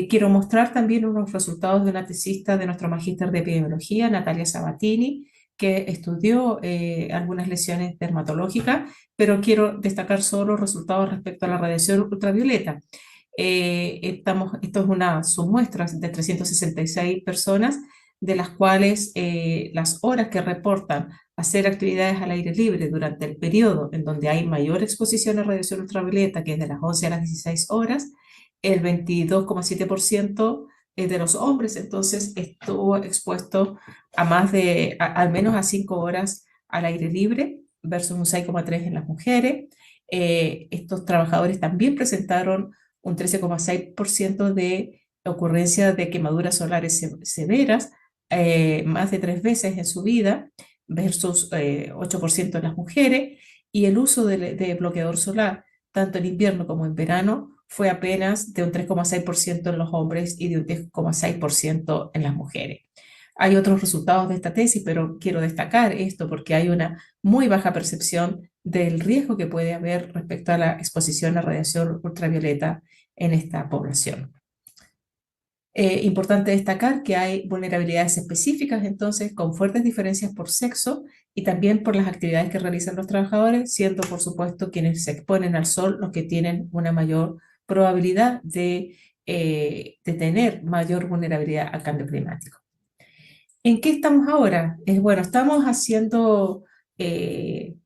Quiero mostrar también unos resultados de una tesista de nuestro magíster de epidemiología, Natalia Sabatini, que estudió algunas lesiones dermatológicas, pero quiero destacar solo resultados respecto a la radiación ultravioleta. Esto es una submuestra de 366 personas, de las cuales las horas que reportan hacer actividades al aire libre durante el periodo en donde hay mayor exposición a radiación ultravioleta, que es de las 11 a las 16 horas, el 22,7% de los hombres entonces estuvo expuesto a al menos a 5 horas al aire libre, versus un 6,3% en las mujeres. Estos trabajadores también presentaron un 13,6% de ocurrencia de quemaduras solares severas, más de 3 veces en su vida, versus 8% en las mujeres, y el uso de bloqueador solar, tanto en invierno como en verano, fue apenas de un 3,6% en los hombres y de un 10,6% en las mujeres. Hay otros resultados de esta tesis, pero quiero destacar esto porque hay una muy baja percepción del riesgo que puede haber respecto a la exposición a radiación ultravioleta en esta población. Importante destacar que hay vulnerabilidades específicas, entonces, con fuertes diferencias por sexo y también por las actividades que realizan los trabajadores, siendo, por supuesto, quienes se exponen al sol los que tienen una mayor probabilidad de tener mayor vulnerabilidad al cambio climático. ¿En qué estamos ahora? Bueno, estamos haciendo, eh,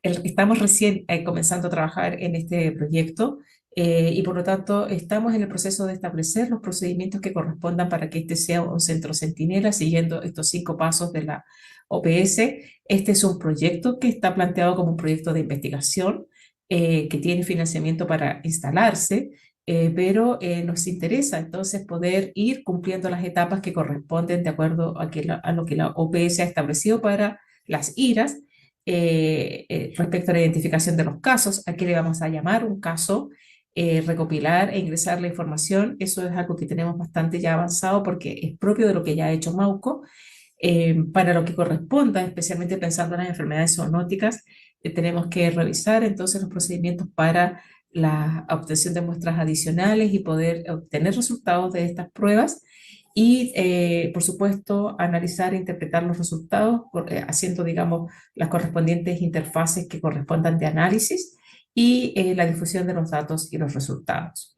estamos recién comenzando a trabajar en este proyecto y por lo tanto estamos en el proceso de establecer los procedimientos que correspondan para que este sea un centro centinela siguiendo estos 5 pasos de la OPS. Este es un proyecto que está planteado como un proyecto de investigación que tiene financiamiento para instalarse. Pero nos interesa entonces poder ir cumpliendo las etapas que corresponden de acuerdo a lo que la OPS ha establecido para las IRAs respecto a la identificación de los casos, a qué le vamos a llamar un caso, recopilar e ingresar la información. Eso es algo que tenemos bastante ya avanzado porque es propio de lo que ya ha hecho Mauco. Para lo que corresponda, especialmente pensando en las enfermedades zoonóticas, tenemos que revisar entonces los procedimientos para la obtención de muestras adicionales y poder obtener resultados de estas pruebas y, por supuesto, analizar e interpretar los resultados haciendo, digamos, las correspondientes interfaces que correspondan de análisis y la difusión de los datos y los resultados.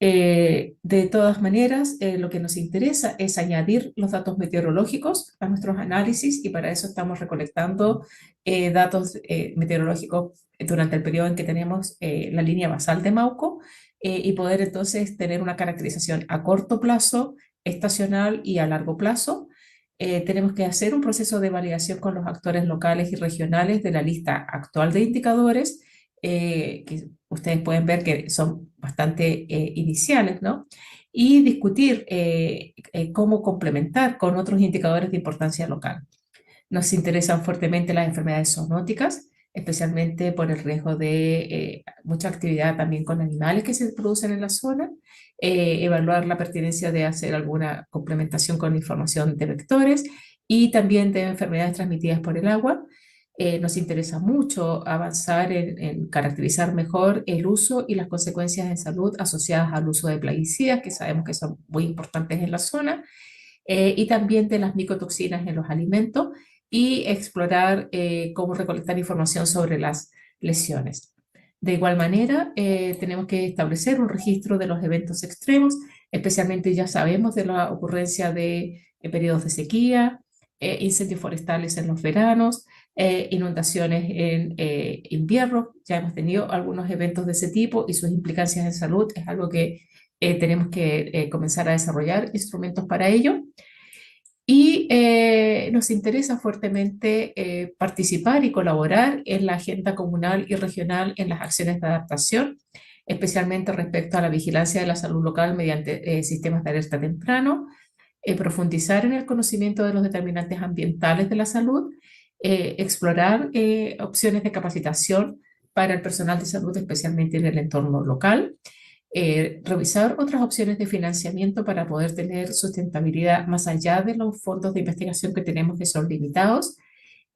De todas maneras, lo que nos interesa es añadir los datos meteorológicos a nuestros análisis y para eso estamos recolectando datos meteorológicos durante el periodo en que tenemos la línea basal de Mauco y poder entonces tener una caracterización a corto plazo, estacional y a largo plazo. Tenemos que hacer un proceso de validación con los actores locales y regionales de la lista actual de indicadores que ustedes pueden ver que son bastante iniciales, ¿no? Y discutir cómo complementar con otros indicadores de importancia local. Nos interesan fuertemente las enfermedades zoonóticas, especialmente por el riesgo de mucha actividad también con animales que se producen en la zona, evaluar la pertinencia de hacer alguna complementación con información de vectores y también de enfermedades transmitidas por el agua. Nos interesa mucho avanzar en caracterizar mejor el uso y las consecuencias en salud asociadas al uso de plaguicidas, que sabemos que son muy importantes en la zona, y también de las micotoxinas en los alimentos y explorar cómo recolectar información sobre las lesiones. De igual manera, tenemos que establecer un registro de los eventos extremos, especialmente ya sabemos de la ocurrencia de periodos de sequía, incendios forestales en los veranos, inundaciones en invierno. Ya hemos tenido algunos eventos de ese tipo y sus implicancias en salud es algo que tenemos que comenzar a desarrollar instrumentos para ello. Y nos interesa fuertemente participar y colaborar en la agenda comunal y regional en las acciones de adaptación, especialmente respecto a la vigilancia de la salud local mediante sistemas de alerta temprano, profundizar en el conocimiento de los determinantes ambientales de la salud, explorar opciones de capacitación para el personal de salud, especialmente en el entorno local, revisar otras opciones de financiamiento para poder tener sustentabilidad más allá de los fondos de investigación que tenemos que son limitados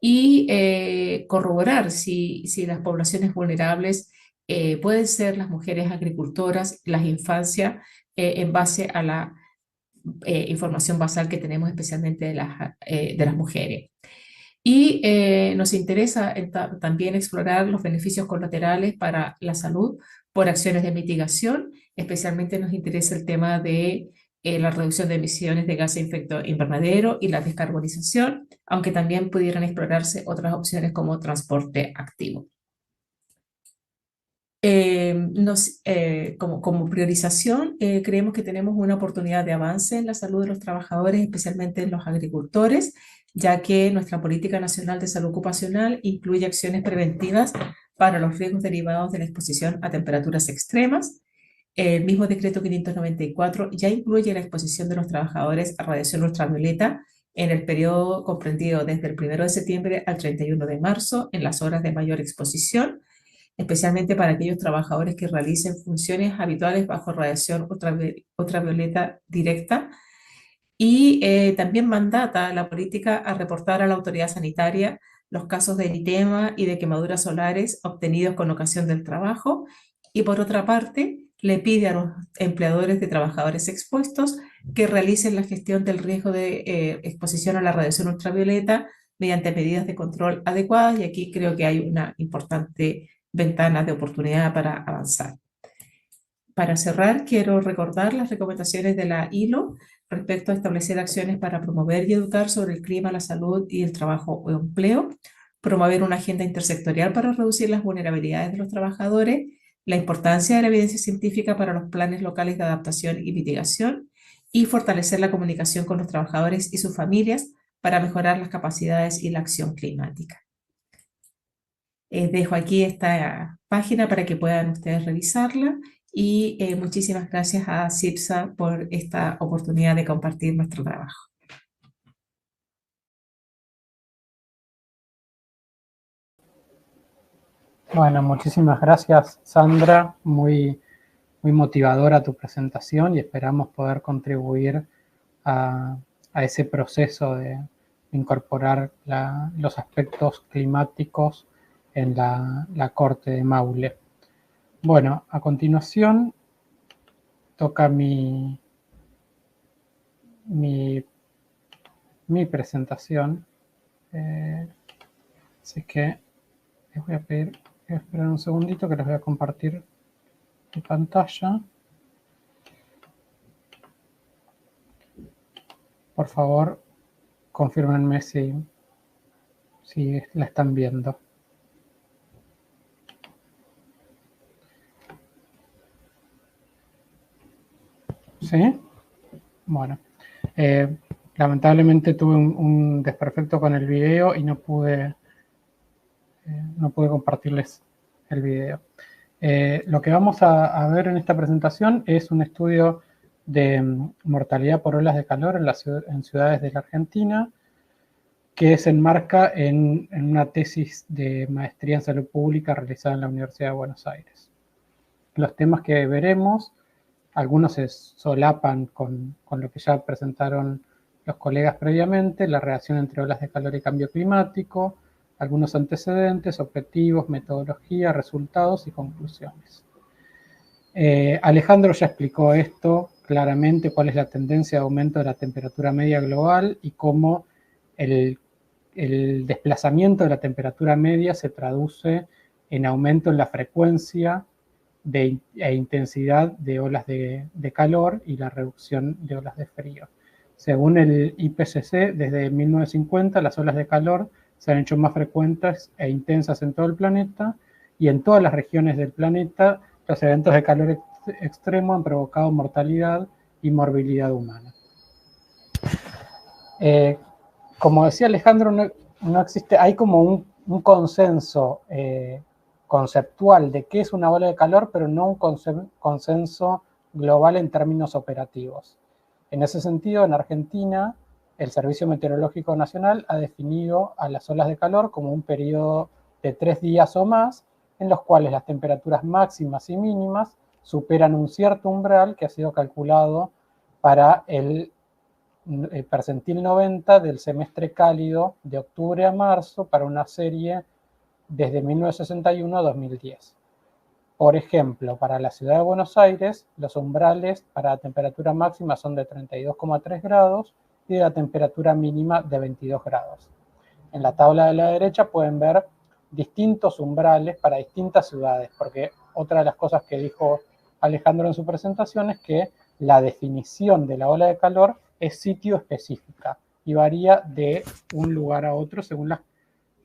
y corroborar si las poblaciones vulnerables pueden ser las mujeres agricultoras, las infancias, en base a la información basal que tenemos especialmente de las mujeres. Y nos interesa también explorar los beneficios colaterales para la salud por acciones de mitigación. Especialmente nos interesa el tema de la reducción de emisiones de gases de efecto invernadero y la descarbonización, aunque también pudieran explorarse otras opciones como transporte activo. Como priorización, creemos que tenemos una oportunidad de avance en la salud de los trabajadores, especialmente en los agricultores, ya que nuestra Política Nacional de Salud Ocupacional incluye acciones preventivas para los riesgos derivados de la exposición a temperaturas extremas. El mismo decreto 594 ya incluye la exposición de los trabajadores a radiación ultravioleta en el periodo comprendido desde el 1 de septiembre al 31 de marzo en las horas de mayor exposición, especialmente para aquellos trabajadores que realicen funciones habituales bajo radiación ultravioleta directa. Y también mandata la política a reportar a la autoridad sanitaria los casos de eritema y de quemaduras solares obtenidos con ocasión del trabajo. Y por otra parte, le pide a los empleadores de trabajadores expuestos que realicen la gestión del riesgo de exposición a la radiación ultravioleta mediante medidas de control adecuadas. Y aquí creo que hay una importante ventana de oportunidad para avanzar. Para cerrar, quiero recordar las recomendaciones de la ILO respecto a establecer acciones para promover y educar sobre el clima, la salud y el trabajo o empleo, promover una agenda intersectorial para reducir las vulnerabilidades de los trabajadores, la importancia de la evidencia científica para los planes locales de adaptación y mitigación, y fortalecer la comunicación con los trabajadores y sus familias para mejorar las capacidades y la acción climática. Dejo aquí esta página para que puedan ustedes revisarla y muchísimas gracias a CIRSA por esta oportunidad de compartir nuestro trabajo. Bueno, muchísimas gracias, Sandra. Muy motivadora tu presentación y esperamos poder contribuir a ese proceso de incorporar los aspectos climáticos en la Corte de Maule. Bueno, a continuación toca mi presentación. Así que les voy a pedir, voy a esperar un segundito que les voy a compartir mi pantalla. Por favor, confírmenme si la están viendo. ¿Sí? Bueno. Lamentablemente tuve un desperfecto con el video y no pude compartirles el video. Lo que vamos a ver en esta presentación es un estudio de mortalidad por olas de calor en ciudades de la Argentina, que se enmarca en una tesis de maestría en salud pública realizada en la Universidad de Buenos Aires. Los temas que veremos, algunos se solapan con lo que ya presentaron los colegas previamente, la relación entre olas de calor y cambio climático, algunos antecedentes, objetivos, metodología, resultados y conclusiones. Alejandro ya explicó esto claramente, cuál es la tendencia de aumento de la temperatura media global y cómo el desplazamiento de la temperatura media se traduce en aumento en la frecuencia e intensidad de olas de calor y la reducción de olas de frío. Según el IPCC, desde 1950 las olas de calor se han hecho más frecuentes e intensas en todo el planeta, y en todas las regiones del planeta los eventos de calor extremo han provocado mortalidad y morbilidad humana. Como decía Alejandro, no existe, hay como un consenso conceptual de qué es una ola de calor, pero no un consenso global en términos operativos. En ese sentido, en Argentina, el Servicio Meteorológico Nacional ha definido a las olas de calor como un periodo de 3 días o más, en los cuales las temperaturas máximas y mínimas superan un cierto umbral que ha sido calculado para el percentil 90 del semestre cálido de octubre a marzo para una serie desde 1961 a 2010. Por ejemplo, para la ciudad de Buenos Aires, los umbrales para la temperatura máxima son de 32,3 grados y de la temperatura mínima de 22 grados. En la tabla de la derecha pueden ver distintos umbrales para distintas ciudades, porque otra de las cosas que dijo Alejandro en su presentación es que la definición de la ola de calor es sitio específica y varía de un lugar a otro según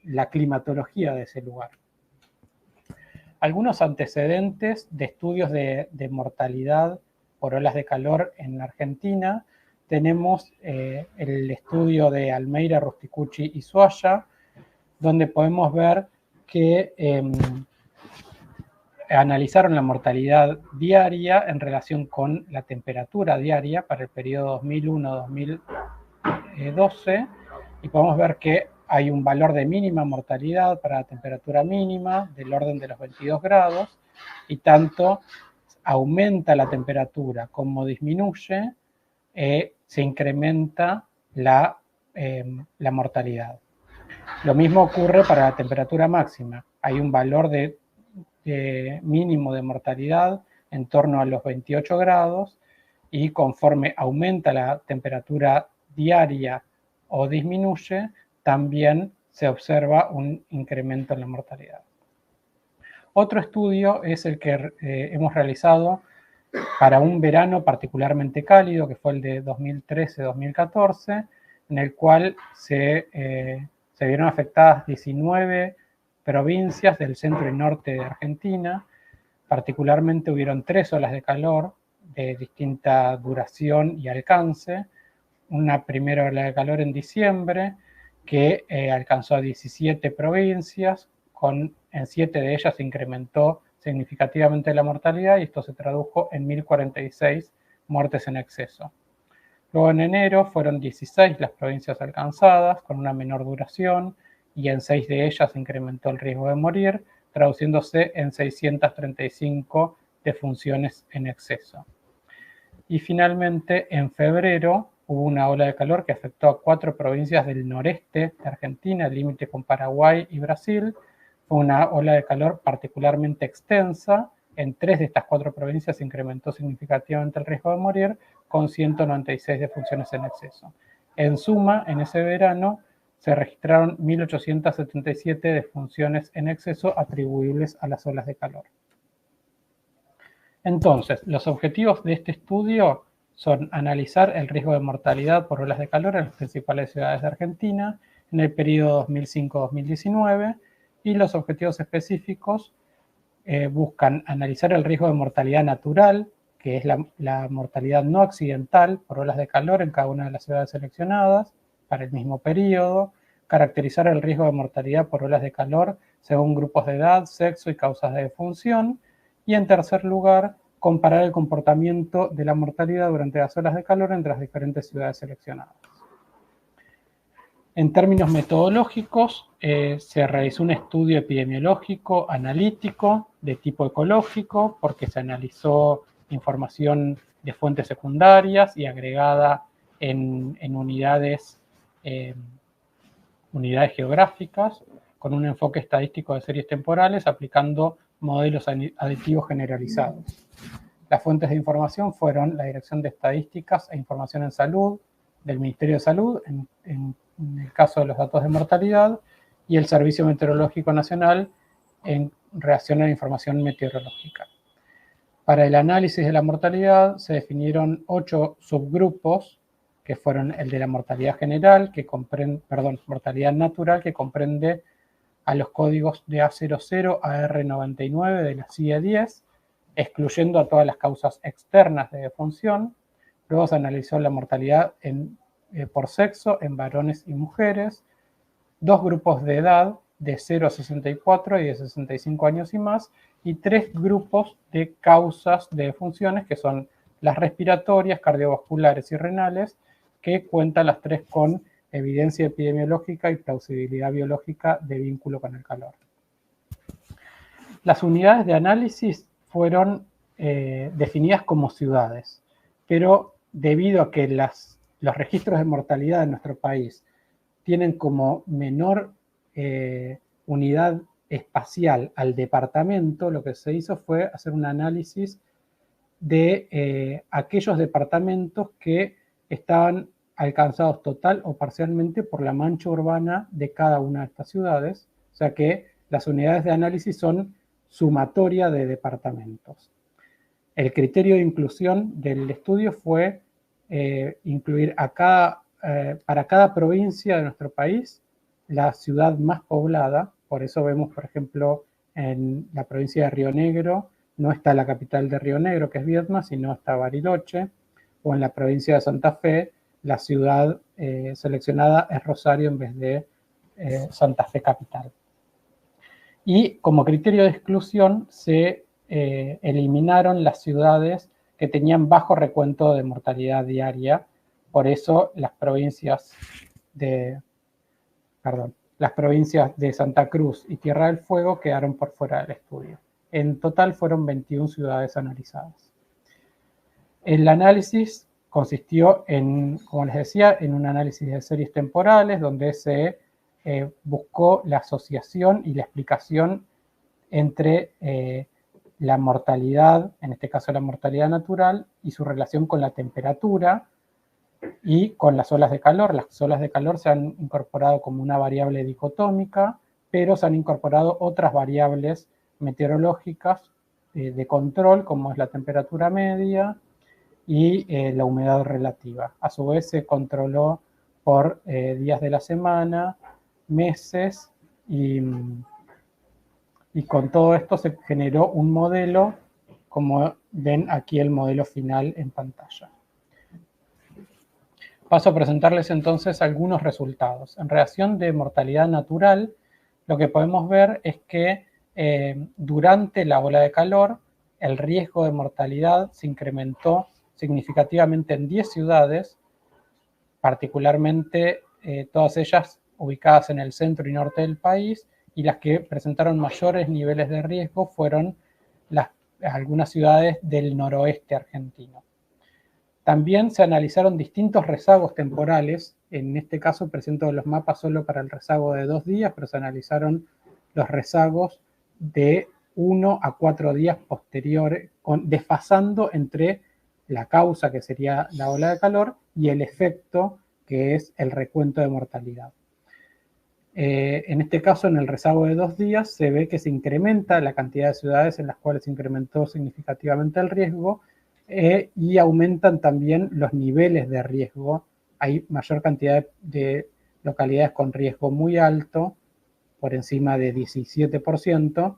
la climatología de ese lugar. Algunos antecedentes de estudios de mortalidad por olas de calor en Argentina. Tenemos el estudio de Almeida, Rusticucci y Suaya, donde podemos ver que analizaron la mortalidad diaria en relación con la temperatura diaria para el periodo 2001-2012, y podemos ver que hay un valor de mínima mortalidad para la temperatura mínima del orden de los 22 grados, y tanto aumenta la temperatura como disminuye, se incrementa la mortalidad. Lo mismo ocurre para la temperatura máxima. Hay un valor de mínimo de mortalidad en torno a los 28 grados, y conforme aumenta la temperatura diaria o disminuye, también se observa un incremento en la mortalidad. Otro estudio es el que hemos realizado para un verano particularmente cálido, que fue el de 2013-2014, en el cual se vieron afectadas 19 provincias del centro y norte de Argentina. Particularmente hubieron 3 olas de calor de distinta duración y alcance. Una primera ola de calor en diciembre que alcanzó a 17 provincias, en 7 de ellas se incrementó significativamente la mortalidad y esto se tradujo en 1.046 muertes en exceso. Luego en enero fueron 16 las provincias alcanzadas con una menor duración y en 6 de ellas se incrementó el riesgo de morir, traduciéndose en 635 defunciones en exceso. Y finalmente en febrero hubo una ola de calor que afectó a 4 provincias del noreste de Argentina, el límite con Paraguay y Brasil. Fue una ola de calor particularmente extensa. En 3 de estas 4 provincias se incrementó significativamente el riesgo de morir, con 196 defunciones en exceso. En suma, en ese verano se registraron 1.877 defunciones en exceso atribuibles a las olas de calor. Entonces, los objetivos de este estudio son analizar el riesgo de mortalidad por olas de calor en las principales ciudades de Argentina en el periodo 2005-2019, y los objetivos específicos buscan analizar el riesgo de mortalidad natural, que es la mortalidad no accidental por olas de calor en cada una de las ciudades seleccionadas para el mismo periodo, caracterizar el riesgo de mortalidad por olas de calor según grupos de edad, sexo y causas de defunción, y en tercer lugar, comparar el comportamiento de la mortalidad durante las olas de calor entre las diferentes ciudades seleccionadas. En términos metodológicos, se realizó un estudio epidemiológico analítico de tipo ecológico, porque se analizó información de fuentes secundarias y agregada en unidades geográficas, con un enfoque estadístico de series temporales, aplicando modelos aditivos generalizados. Las fuentes de información fueron la Dirección de Estadísticas e Información en Salud del Ministerio de Salud, en el caso de los datos de mortalidad, y el Servicio Meteorológico Nacional en relación a la información meteorológica. Para el análisis de la mortalidad se definieron 8 subgrupos, que fueron el de la mortalidad general, mortalidad natural, que comprende a los códigos de A00 a R99 de la CIE 10, excluyendo a todas las causas externas de defunción. Luego se analizó la mortalidad por sexo en varones y mujeres, 2 grupos de edad de 0 a 64 y de 65 años y más, y 3 grupos de causas de defunciones, que son las respiratorias, cardiovasculares y renales, que cuentan las 3 con evidencia epidemiológica y plausibilidad biológica de vínculo con el calor. Las unidades de análisis fueron definidas como ciudades, pero debido a que los registros de mortalidad en nuestro país tienen como menor unidad espacial al departamento, lo que se hizo fue hacer un análisis de aquellos departamentos que estaban alcanzados total o parcialmente por la mancha urbana de cada una de estas ciudades, o sea que las unidades de análisis son sumatoria de departamentos. El criterio de inclusión del estudio fue incluir para cada provincia de nuestro país la ciudad más poblada. Por eso vemos, por ejemplo, en la provincia de Río Negro no está la capital de Río Negro, que es Viedma, sino está Bariloche, o en la provincia de Santa Fe la ciudad seleccionada es Rosario en vez de Santa Fe capital. Y como criterio de exclusión se eliminaron las ciudades que tenían bajo recuento de mortalidad diaria. Por eso las provincias de Santa Cruz y Tierra del Fuego quedaron por fuera del estudio. En total fueron 21 ciudades analizadas. El análisis consistió como les decía, en un análisis de series temporales donde se buscó la asociación y la explicación entre la mortalidad, en este caso la mortalidad natural, y su relación con la temperatura y con las olas de calor. Las olas de calor se han incorporado como una variable dicotómica, pero se han incorporado otras variables meteorológicas de control, como es la temperatura media y la humedad relativa. A su vez se controló por días de la semana, meses, y con todo esto se generó un modelo, como ven aquí el modelo final en pantalla. Paso a presentarles entonces algunos resultados. En relación de mortalidad natural, lo que podemos ver es que durante la ola de calor, el riesgo de mortalidad se incrementó significativamente en 10 ciudades, particularmente todas ellas ubicadas en el centro y norte del país, y las que presentaron mayores niveles de riesgo fueron algunas ciudades del noroeste argentino. También se analizaron distintos rezagos temporales. En este caso presento los mapas solo para el rezago de 2 días, pero se analizaron los rezagos de 1 a 4 días posteriores, desfasando entre la causa, que sería la ola de calor, y el efecto, que es el recuento de mortalidad. En este caso, en el rezago de 2 días, se ve que se incrementa la cantidad de ciudades en las cuales se incrementó significativamente el riesgo, y aumentan también los niveles de riesgo. Hay mayor cantidad de localidades con riesgo muy alto, por encima de 17%,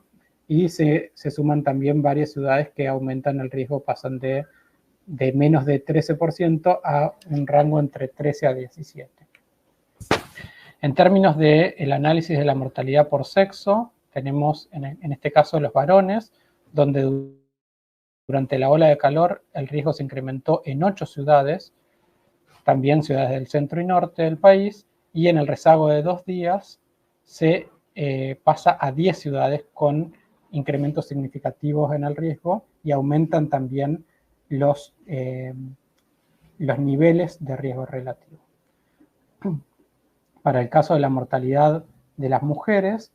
y se suman también varias ciudades que aumentan el riesgo, pasan de menos de 13% a un rango entre 13 a 17. En términos del análisis de la mortalidad por sexo, tenemos en este caso los varones, donde durante la ola de calor el riesgo se incrementó en 8 ciudades, también ciudades del centro y norte del país, y en el rezago de 2 días se pasa a 10 ciudades con incrementos significativos en el riesgo, y aumentan también los niveles de riesgo relativo. Para el caso de la mortalidad de las mujeres,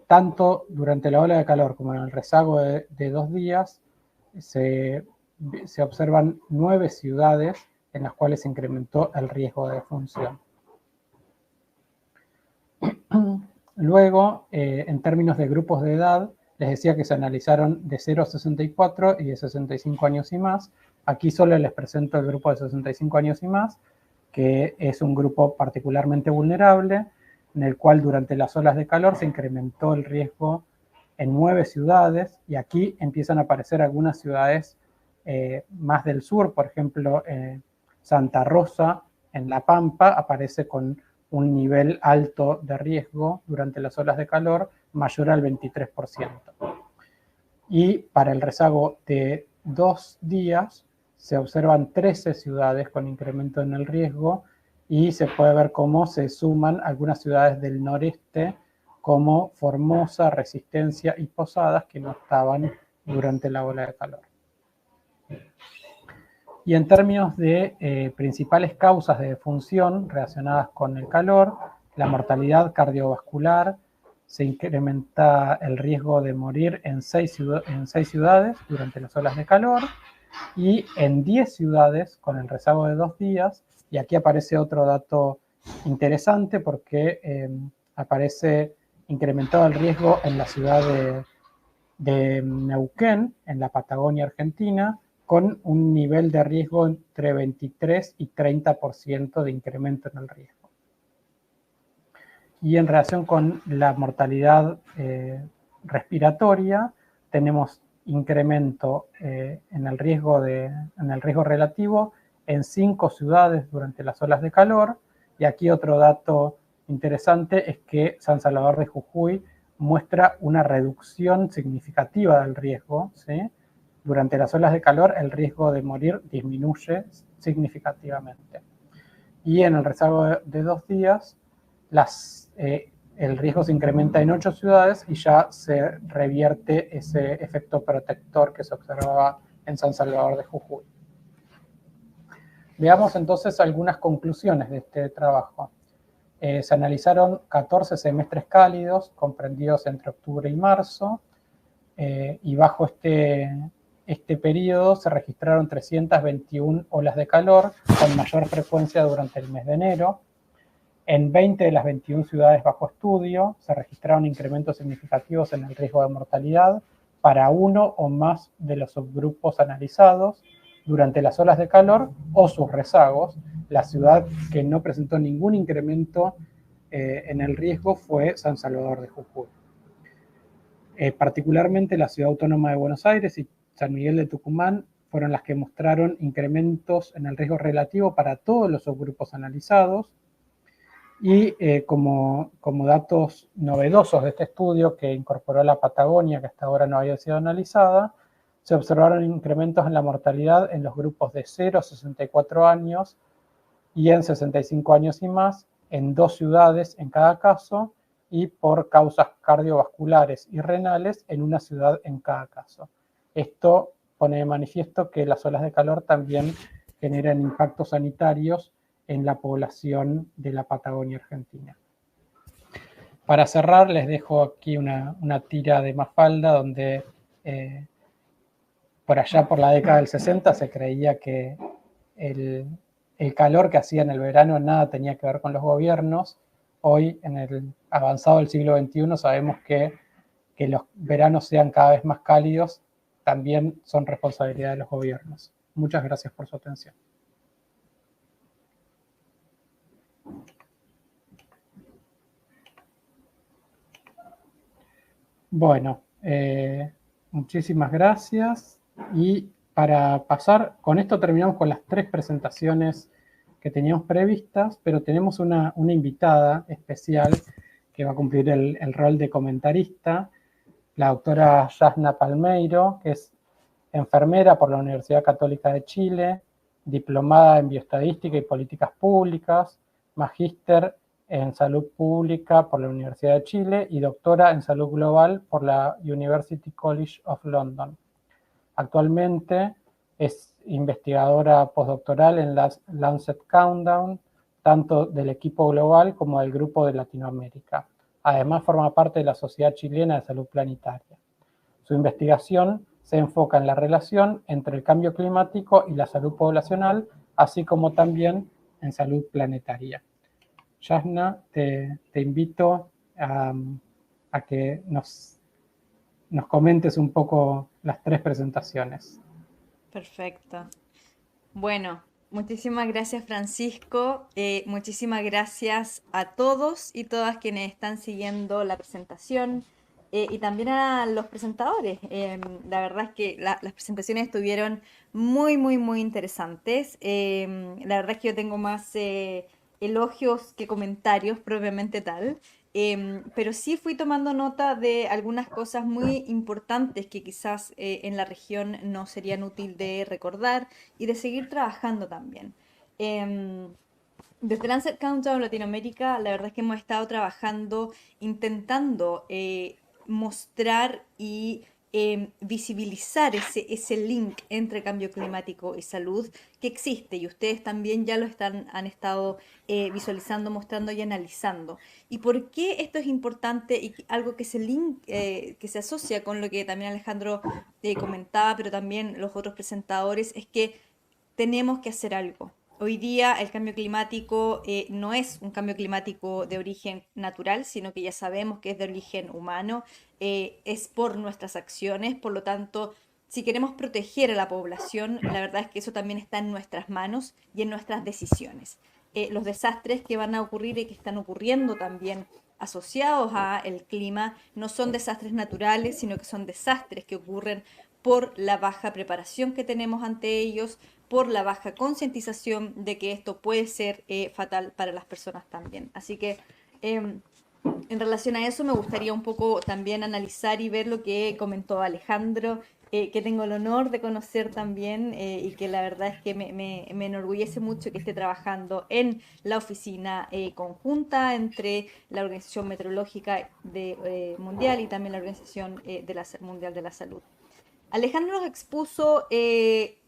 tanto durante la ola de calor como en el rezago de 2 días, se observan 9 ciudades en las cuales se incrementó el riesgo de defunción. Luego, en términos de grupos de edad, les decía que se analizaron de 0 a 64 y de 65 años y más. Aquí solo les presento el grupo de 65 años y más, que es un grupo particularmente vulnerable, en el cual durante las olas de calor se incrementó el riesgo en 9 ciudades, y aquí empiezan a aparecer algunas ciudades más del sur. Por ejemplo, Santa Rosa, en La Pampa, aparece con un nivel alto de riesgo durante las olas de calor, mayor al 23%. Y para el rezago de 2 días, se observan 13 ciudades con incremento en el riesgo, y se puede ver cómo se suman algunas ciudades del noreste, como Formosa, Resistencia y Posadas, que no estaban durante la ola de calor. Y en términos de principales causas de defunción relacionadas con el calor, la mortalidad cardiovascular, se incrementa el riesgo de morir en 6 ciudades durante las olas de calor, y en 10 ciudades con el rezago de 2 días. Y aquí aparece otro dato interesante, porque aparece incrementado el riesgo en la ciudad de Neuquén, en la Patagonia Argentina, con un nivel de riesgo entre 23 y 30% de incremento en el riesgo. Y en relación con la mortalidad respiratoria, tenemos incremento en el riesgo relativo en 5 ciudades durante las olas de calor. Y aquí otro dato interesante es que San Salvador de Jujuy muestra una reducción significativa del riesgo, ¿sí? Durante las olas de calor el riesgo de morir disminuye significativamente. Y en el rezago de 2 días el riesgo se incrementa en 8 ciudades, y ya se revierte ese efecto protector que se observaba en San Salvador de Jujuy. Veamos entonces algunas conclusiones de este trabajo. Se analizaron 14 semestres cálidos comprendidos entre octubre y marzo, y bajo este periodo se registraron 321 olas de calor con mayor frecuencia durante el mes de enero. En 20 de las 21 ciudades bajo estudio se registraron incrementos significativos en el riesgo de mortalidad para uno o más de los subgrupos analizados durante las olas de calor o sus rezagos. La ciudad que no presentó ningún incremento en el riesgo fue San Salvador de Jujuy. Particularmente la Ciudad Autónoma de Buenos Aires y San Miguel de Tucumán fueron las que mostraron incrementos en el riesgo relativo para todos los subgrupos analizados. Y como datos novedosos de este estudio, que incorporó la Patagonia, que hasta ahora no había sido analizada, se observaron incrementos en la mortalidad en los grupos de 0 a 64 años y en 65 años y más, en 2 ciudades en cada caso, y por causas cardiovasculares y renales en una ciudad en cada caso. Esto pone de manifiesto que las olas de calor también generan impactos sanitarios en la población de la Patagonia Argentina. Para cerrar, les dejo aquí una tira de Mafalda donde por allá por la década del 60 se creía que el calor que hacía en el verano nada tenía que ver con los gobiernos. Hoy, en el avanzado del siglo XXI, sabemos que los veranos sean cada vez más cálidos también son responsabilidad de los gobiernos. Muchas gracias por su atención. Bueno, muchísimas gracias. Y para pasar, con esto terminamos con las 3 presentaciones que teníamos previstas, pero tenemos una invitada especial que va a cumplir el rol de comentarista, la doctora Yasna Palmeiro, que es enfermera por la Universidad Católica de Chile, diplomada en Bioestadística y Políticas Públicas, magíster en Salud Pública por la Universidad de Chile y doctora en Salud Global por la University College of London. Actualmente es investigadora postdoctoral en la Lancet Countdown, tanto del equipo global como del grupo de Latinoamérica. Además, forma parte de la Sociedad Chilena de Salud Planetaria. Su investigación se enfoca en la relación entre el cambio climático y la salud poblacional, así como también en salud planetaria. Yasna, te invito a que nos comentes un poco las 3 presentaciones. Perfecto. Bueno, muchísimas gracias, Francisco. Muchísimas gracias a todos y todas quienes están siguiendo la presentación y también a los presentadores. La verdad es que las presentaciones estuvieron muy, muy, muy interesantes. La verdad es que yo tengo más elogios que comentarios propiamente tal. Pero sí fui tomando nota de algunas cosas muy importantes que quizás en la región no serían útil de recordar y de seguir trabajando también. Desde Lancet Countdown Latinoamérica, la verdad es que hemos estado trabajando, intentando mostrar y visibilizar ese link entre cambio climático y salud que existe y ustedes también ya lo han estado visualizando, mostrando y analizando. ¿Y por qué esto es importante y algo que que se asocia con lo que también Alejandro comentaba, pero también los otros presentadores, es que tenemos que hacer algo? Hoy día el cambio climático no es un cambio climático de origen natural, sino que ya sabemos que es de origen humano, es por nuestras acciones, por lo tanto, si queremos proteger a la población, la verdad es que eso también está en nuestras manos y en nuestras decisiones. Los desastres que van a ocurrir y que están ocurriendo también asociados al clima no son desastres naturales, sino que son desastres que ocurren por la baja preparación que tenemos ante ellos, por la baja concientización de que esto puede ser fatal para las personas también. Así que en relación a eso me gustaría un poco también analizar y ver lo que comentó Alejandro, que tengo el honor de conocer también y que la verdad es que me enorgullece mucho que esté trabajando en la oficina conjunta entre la Organización Meteorológica Mundial y también la Organización Mundial de la Salud. Alejandro nos expuso,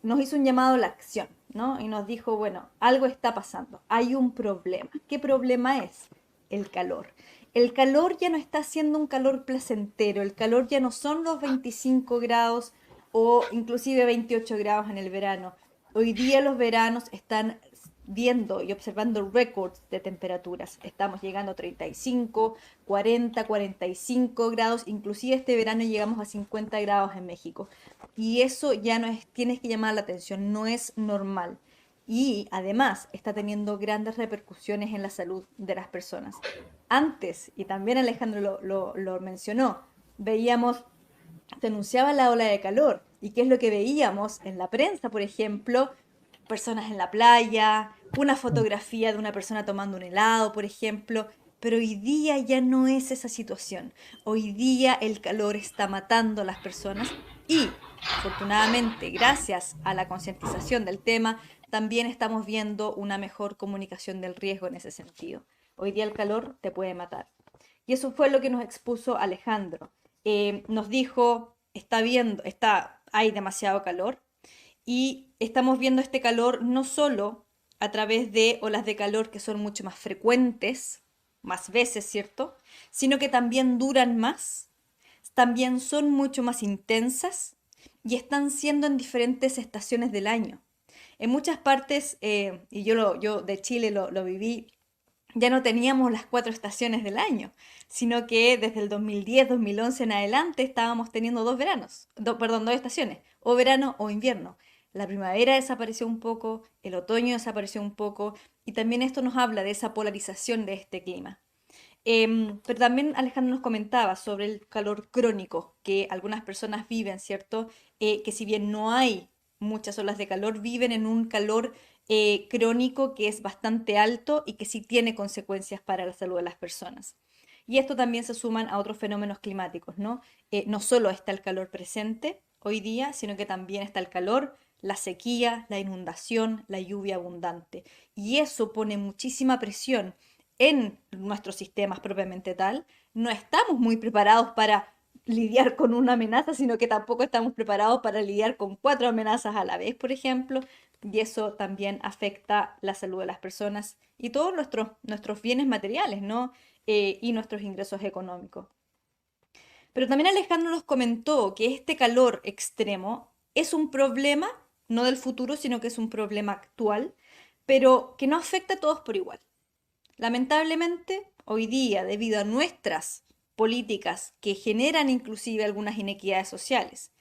nos hizo un llamado a la acción, ¿no? Y nos dijo, bueno, algo está pasando, hay un problema. ¿Qué problema es? El calor. El calor ya no está siendo un calor placentero, el calor ya no son los 25 grados o inclusive 28 grados en el verano. Hoy día los veranos están viendo y observando récords de temperaturas. Estamos llegando a 35, 40, 45 grados, inclusive este verano llegamos a 50 grados en México. Y eso ya no es, tienes que llamar la atención, no es normal. Y además está teniendo grandes repercusiones en la salud de las personas. Antes, y también Alejandro lo mencionó, veíamos, se anunciaba la ola de calor. ¿Y qué es lo que veíamos en la prensa, por ejemplo? Personas en la playa, una fotografía de una persona tomando un helado, por ejemplo. Pero hoy día ya no es esa situación. Hoy día el calor está matando a las personas y, afortunadamente, gracias a la concientización del tema, también estamos viendo una mejor comunicación del riesgo en ese sentido. Hoy día el calor te puede matar. Y eso fue lo que nos expuso Alejandro. Nos dijo, hay demasiado calor y estamos viendo este calor no solo a través de olas de calor que son mucho más frecuentes, más veces, ¿cierto? Sino que también duran más, también son mucho más intensas y están siendo en diferentes estaciones del año. En muchas partes, y yo de Chile lo viví, ya no teníamos las 4 estaciones del año, sino que desde el 2010, 2011 en adelante estábamos teniendo dos veranos, perdón, 2 estaciones, o verano o invierno. La primavera desapareció un poco, el otoño desapareció un poco, y también esto nos habla de esa polarización de este clima. Pero también Alejandro nos comentaba sobre el calor crónico que algunas personas viven, ¿cierto? Que si bien no hay muchas olas de calor, viven en un calor crónico que es bastante alto y que sí tiene consecuencias para la salud de las personas. Y esto también se suman a otros fenómenos climáticos, ¿no? No solo está el calor presente hoy día, sino que también está el calor, la sequía, la inundación, la lluvia abundante. Y eso pone muchísima presión en nuestros sistemas propiamente tal. No estamos muy preparados para lidiar con una amenaza, sino que tampoco estamos preparados para lidiar con 4 amenazas a la vez, por ejemplo, y eso también afecta la salud de las personas y todos nuestros bienes materiales, ¿no? Y nuestros ingresos económicos. Pero también Alejandro nos comentó que este calor extremo es un problema, no del futuro, sino que es un problema actual, pero que no afecta a todos por igual. Lamentablemente, hoy día, debido a nuestras políticas que generan inclusive algunas inequidades sociales,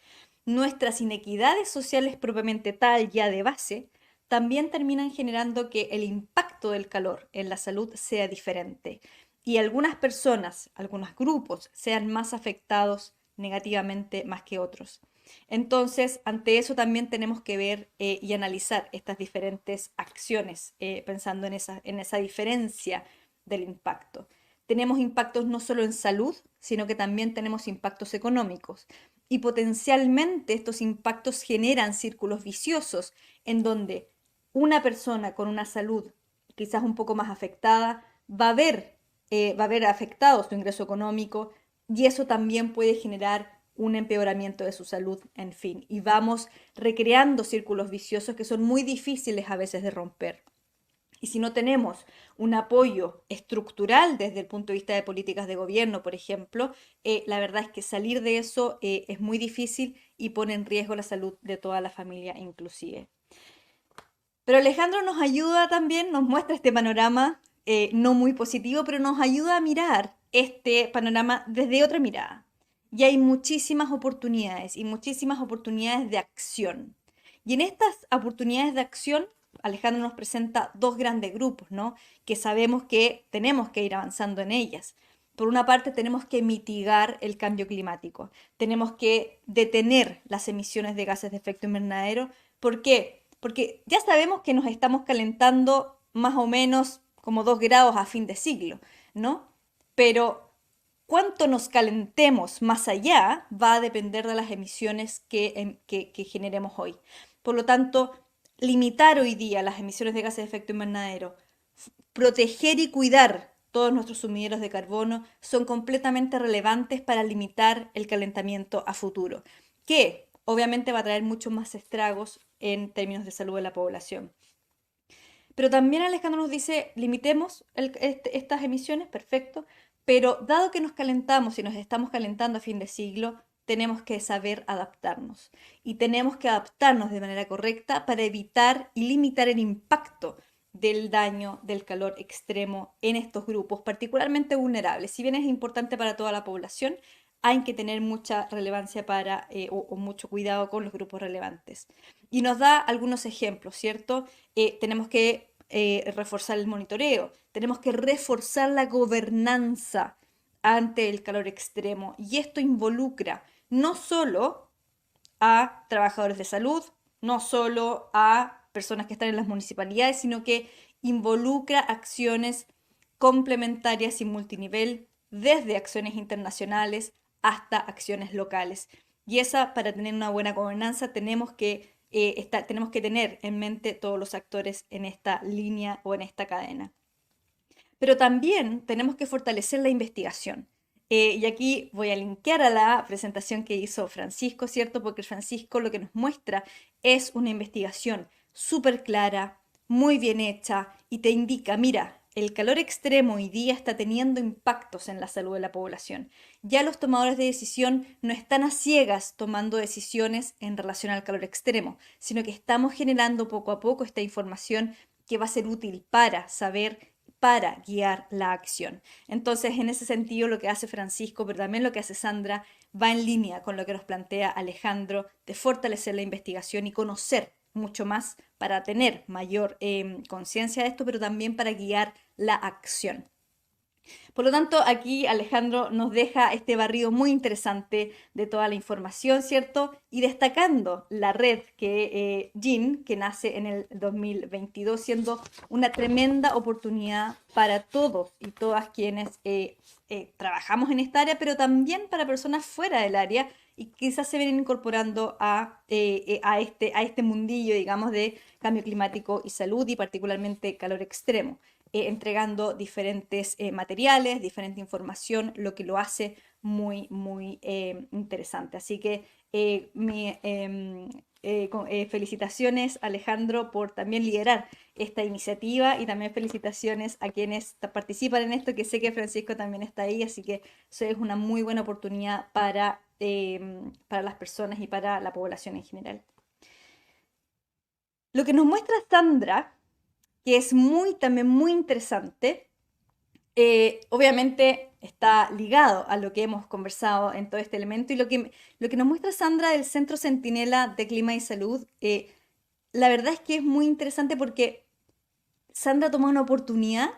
nuestras inequidades sociales propiamente tal ya de base, también terminan generando que el impacto del calor en la salud sea diferente y algunas personas, algunos grupos sean más afectados negativamente más que otros. Entonces, ante eso también tenemos que ver y analizar estas diferentes acciones, pensando en esa diferencia del impacto. Tenemos impactos no solo en salud, sino que también tenemos impactos económicos. Y potencialmente estos impactos generan círculos viciosos en donde una persona con una salud quizás un poco más afectada va a ver afectado su ingreso económico y eso también puede generar un empeoramiento de su salud, en fin, y vamos recreando círculos viciosos que son muy difíciles a veces de romper. Y si no tenemos un apoyo estructural desde el punto de vista de políticas de gobierno, por ejemplo, la verdad es que salir de eso es muy difícil y pone en riesgo la salud de toda la familia inclusive. Pero Alejandro nos ayuda también, nos muestra este panorama no muy positivo, pero nos ayuda a mirar este panorama desde otra mirada. Y hay muchísimas oportunidades y muchísimas oportunidades de acción. Y en estas oportunidades de acción, Alejandro nos presenta dos grandes grupos, ¿no? Que sabemos que tenemos que ir avanzando en ellas. Por una parte, tenemos que mitigar el cambio climático. Tenemos que detener las emisiones de gases de efecto invernadero. ¿Por qué? Porque ya sabemos que nos estamos calentando más o menos como 2 grados a fin de siglo, ¿no? Pero cuánto nos calentemos más allá va a depender de las emisiones que generemos hoy. Por lo tanto, limitar hoy día las emisiones de gases de efecto invernadero, proteger y cuidar todos nuestros sumideros de carbono son completamente relevantes para limitar el calentamiento a futuro, que obviamente va a traer muchos más estragos en términos de salud de la población. Pero también Alejandro nos dice, limitemos estas emisiones, perfecto, pero dado que nos calentamos y nos estamos calentando a fin de siglo, tenemos que saber adaptarnos y tenemos que adaptarnos de manera correcta para evitar y limitar el impacto del daño del calor extremo en estos grupos, particularmente vulnerables. Si bien es importante para toda la población, hay que tener mucha relevancia para, o mucho cuidado con los grupos relevantes. Y nos da algunos ejemplos, ¿cierto? Tenemos que reforzar el monitoreo, tenemos que reforzar la gobernanza ante el calor extremo. Y esto involucra no solo a trabajadores de salud, no solo a personas que están en las municipalidades, sino que involucra acciones complementarias y multinivel, desde acciones internacionales hasta acciones locales. Y esa, para tener una buena gobernanza, tenemos que tener en mente todos los actores en esta línea o en esta cadena. Pero también tenemos que fortalecer la investigación. Y aquí voy a linkear a la presentación que hizo Francisco, ¿cierto? Porque Francisco lo que nos muestra es una investigación súper clara, muy bien hecha, y te indica, mira, el calor extremo hoy día está teniendo impactos en la salud de la población. Ya los tomadores de decisión no están a ciegas tomando decisiones en relación al calor extremo, sino que estamos generando poco a poco esta información que va a ser útil para saber, para guiar la acción. Entonces, en ese sentido, lo que hace Francisco, pero también lo que hace Sandra, va en línea con lo que nos plantea Alejandro, de fortalecer la investigación y conocer mucho más para tener mayor conciencia de esto, pero también para guiar la acción. Por lo tanto, aquí Alejandro nos deja este barrido muy interesante de toda la información, ¿cierto? Y destacando la red que GIN, que nace en el 2022, siendo una tremenda oportunidad para todos y todas quienes trabajamos en esta área, pero también para personas fuera del área y quizás se vienen incorporando a este mundillo, digamos, de cambio climático y salud y particularmente calor extremo. Entregando diferentes materiales, diferente información, lo que lo hace muy, muy interesante. Así que felicitaciones, Alejandro, por también liderar esta iniciativa y también felicitaciones a quienes participan en esto, que sé que Francisco también está ahí, así que eso es una muy buena oportunidad para las personas y para la población en general. Lo que nos muestra Sandra, que es también muy interesante, obviamente está ligado a lo que hemos conversado en todo este elemento y lo que nos muestra Sandra del Centro Centinela de Clima y Salud, la verdad es que es muy interesante porque Sandra toma una oportunidad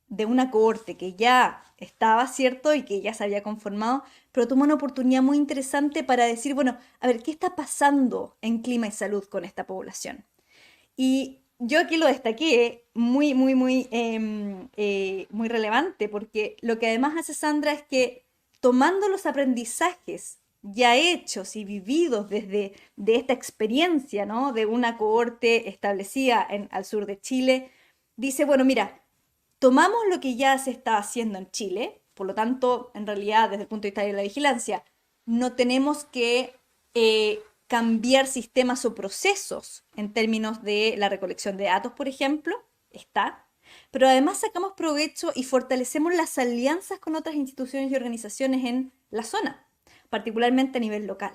de una cohorte que ya estaba, ¿cierto? Y que ya se había conformado, pero toma una oportunidad muy interesante para decir, bueno, a ver, ¿qué está pasando en clima y salud con esta población? Y yo aquí lo destaqué muy, muy, muy, muy relevante, porque lo que además hace Sandra es que tomando los aprendizajes ya hechos y vividos de esta experiencia, ¿no? De una cohorte establecida al sur de Chile, dice, bueno, mira, tomamos lo que ya se está haciendo en Chile, por lo tanto, en realidad, desde el punto de vista de la vigilancia, no tenemos que cambiar sistemas o procesos en términos de la recolección de datos, por ejemplo, está, pero además sacamos provecho y fortalecemos las alianzas con otras instituciones y organizaciones en la zona, particularmente a nivel local.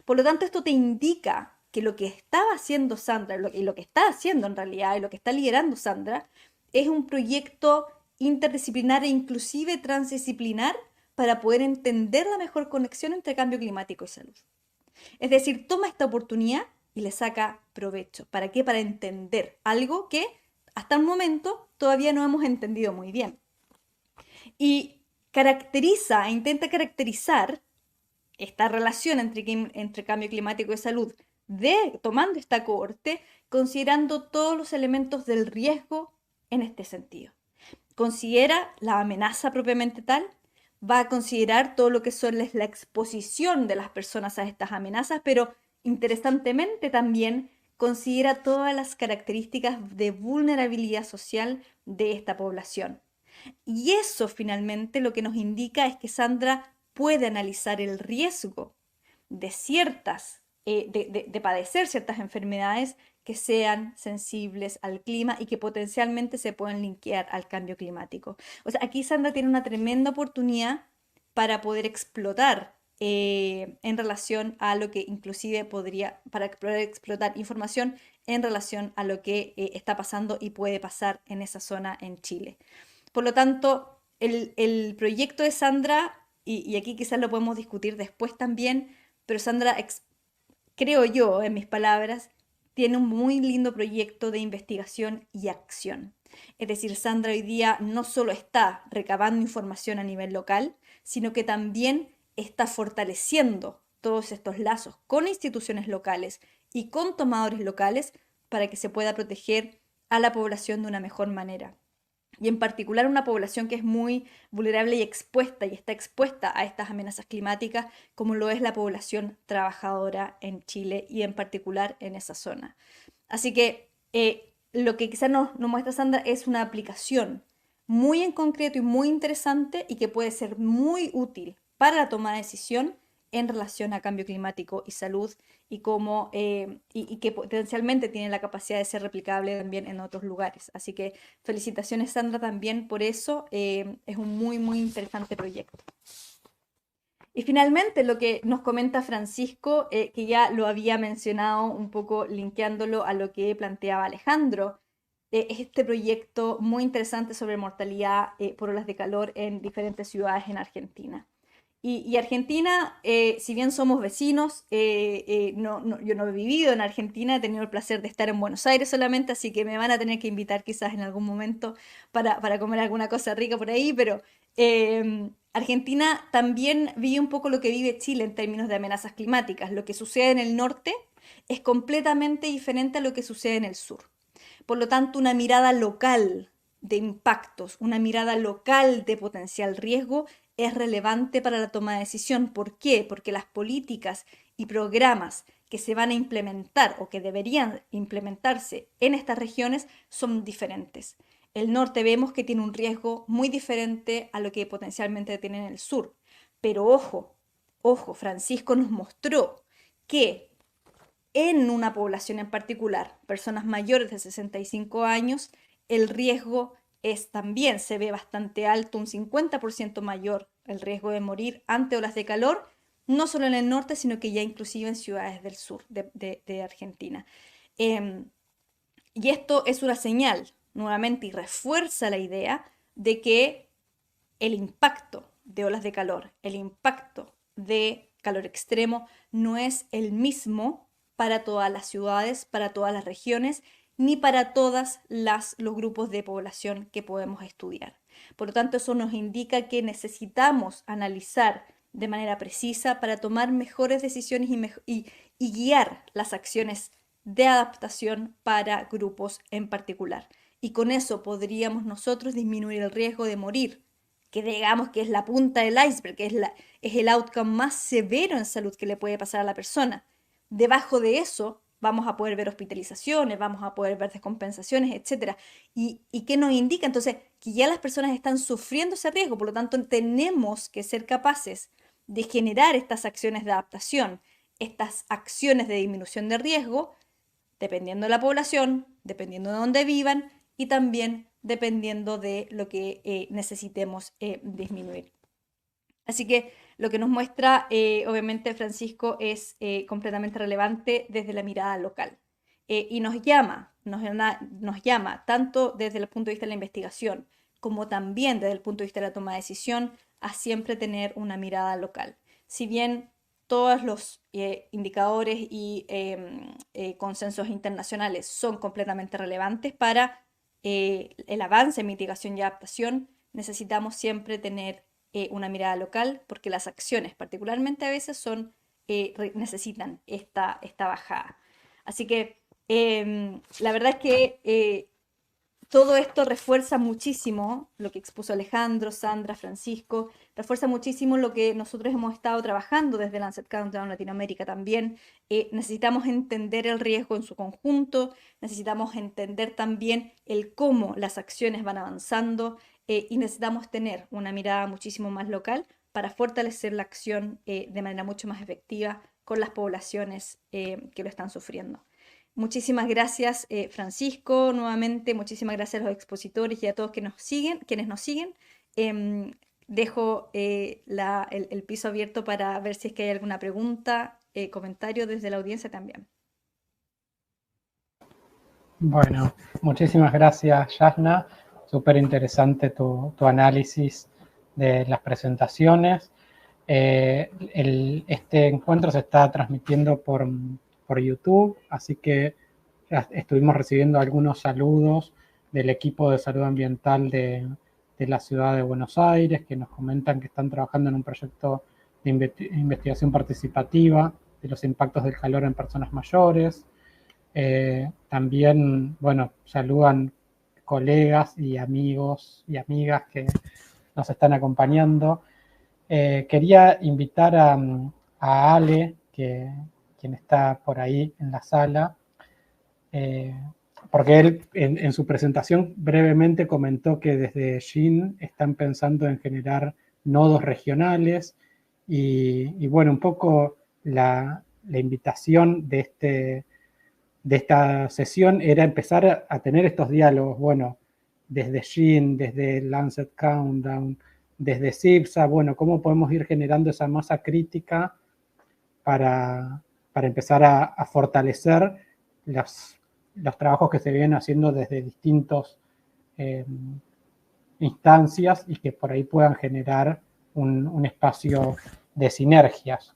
Por lo tanto, esto te indica que lo que estaba haciendo Sandra y lo que está haciendo en realidad y lo que está liderando Sandra es un proyecto interdisciplinar e inclusive transdisciplinar para poder entender la mejor conexión entre cambio climático y salud. Es decir, toma esta oportunidad y le saca provecho. ¿Para qué? Para entender algo que hasta el momento todavía no hemos entendido muy bien. Y intenta caracterizar esta relación entre cambio climático y salud, tomando esta cohorte, considerando todos los elementos del riesgo en este sentido. Considera la amenaza propiamente tal, va a considerar todo lo que son la exposición de las personas a estas amenazas, pero interesantemente también considera todas las características de vulnerabilidad social de esta población. Y eso finalmente lo que nos indica es que Sandra puede analizar el riesgo de de padecer ciertas enfermedades que sean sensibles al clima y que potencialmente se pueden linkear al cambio climático. O sea, aquí Sandra tiene una tremenda oportunidad para poder explotar en relación a lo que inclusive para poder explotar información en relación a lo que está pasando y puede pasar en esa zona en Chile. Por lo tanto, el proyecto de Sandra, y aquí quizás lo podemos discutir después también, pero Sandra, creo yo, en mis palabras, tiene un muy lindo proyecto de investigación y acción. Es decir, Sandra hoy día no solo está recabando información a nivel local, sino que también está fortaleciendo todos estos lazos con instituciones locales y con tomadores locales para que se pueda proteger a la población de una mejor manera. Y en particular una población que es muy vulnerable y expuesta y está expuesta a estas amenazas climáticas, como lo es la población trabajadora en Chile y en particular en esa zona. Así que lo que quizás nos muestra Sandra es una aplicación muy en concreto y muy interesante y que puede ser muy útil para la toma de decisión en relación a cambio climático y salud y, cómo, y que potencialmente tiene la capacidad de ser replicable también en otros lugares. Así que felicitaciones Sandra también por eso, es un muy, muy interesante proyecto. Y finalmente lo que nos comenta Francisco, que ya lo había mencionado un poco linkeándolo a lo que planteaba Alejandro, es este proyecto muy interesante sobre mortalidad por olas de calor en diferentes ciudades en Argentina. Y Argentina, si bien somos vecinos, yo no he vivido en Argentina, he tenido el placer de estar en Buenos Aires solamente, así que me van a tener que invitar quizás en algún momento para comer alguna cosa rica por ahí, pero Argentina también vive un poco lo que vive Chile en términos de amenazas climáticas. Lo que sucede en el norte es completamente diferente a lo que sucede en el sur. Por lo tanto, una mirada local de impactos, una mirada local de potencial riesgo es relevante para la toma de decisión. ¿Por qué? Porque las políticas y programas que se van a implementar o que deberían implementarse en estas regiones son diferentes. El norte vemos que tiene un riesgo muy diferente a lo que potencialmente tiene en el sur. Pero ojo, ojo, Francisco nos mostró que en una población en particular, personas mayores de 65 años, el riesgo es también, se ve bastante alto, un 50% mayor el riesgo de morir ante olas de calor, no solo en el norte, sino que ya inclusive en ciudades del sur de Argentina. Y esto es una señal, nuevamente, y refuerza la idea de que el impacto de olas de calor, el impacto de calor extremo, no es el mismo para todas las ciudades, para todas las regiones, ni para todos los grupos de población que podemos estudiar. Por lo tanto, eso nos indica que necesitamos analizar de manera precisa para tomar mejores decisiones y guiar las acciones de adaptación para grupos en particular. Y con eso podríamos nosotros disminuir el riesgo de morir, que digamos que es la punta del iceberg, que es el outcome más severo en salud que le puede pasar a la persona. Debajo de eso vamos a poder ver hospitalizaciones, vamos a poder ver descompensaciones, etc. ¿Y qué nos indica? Entonces, que ya las personas están sufriendo ese riesgo, por lo tanto tenemos que ser capaces de generar estas acciones de adaptación, estas acciones de disminución de riesgo, dependiendo de la población, dependiendo de dónde vivan y también dependiendo de lo que necesitemos disminuir. Así que lo que nos muestra, obviamente, Francisco, es completamente relevante desde la mirada local. Y nos llama tanto desde el punto de vista de la investigación como también desde el punto de vista de la toma de decisión a siempre tener una mirada local. Si bien todos los indicadores y consensos internacionales son completamente relevantes para el avance en mitigación y adaptación, necesitamos siempre tener una mirada local porque las acciones particularmente a veces necesitan esta bajada. Así que la verdad es que todo esto refuerza muchísimo lo que expuso Alejandro, Sandra, Francisco, refuerza muchísimo lo que nosotros hemos estado trabajando desde Lancet Countdown Latinoamérica también. Necesitamos entender el riesgo en su conjunto, necesitamos entender también el cómo las acciones van avanzando y necesitamos tener una mirada muchísimo más local para fortalecer la acción de manera mucho más efectiva con las poblaciones que lo están sufriendo. Muchísimas gracias, Francisco, nuevamente, muchísimas gracias a los expositores y a todos quienes nos siguen. Dejo el piso abierto para ver si es que hay alguna pregunta, comentario desde la audiencia también. Bueno, muchísimas gracias, Yasna. Súper interesante tu análisis de las presentaciones. Este encuentro se está transmitiendo por YouTube, así que ya estuvimos recibiendo algunos saludos del equipo de salud ambiental de la ciudad de Buenos Aires, que nos comentan que están trabajando en un proyecto de investigación participativa de los impactos del calor en personas mayores. También, bueno, saludan colegas y amigos y amigas que nos están acompañando. Quería invitar a Ale, quien está por ahí en la sala, porque él en su presentación brevemente comentó que desde SHIN están pensando en generar nodos regionales y bueno, un poco la invitación de esta sesión era empezar a tener estos diálogos, bueno, desde SHIN, desde Lancet Countdown, desde CIPSA, bueno, cómo podemos ir generando esa masa crítica para empezar a fortalecer los trabajos que se vienen haciendo desde distintas instancias y que por ahí puedan generar un espacio de sinergias.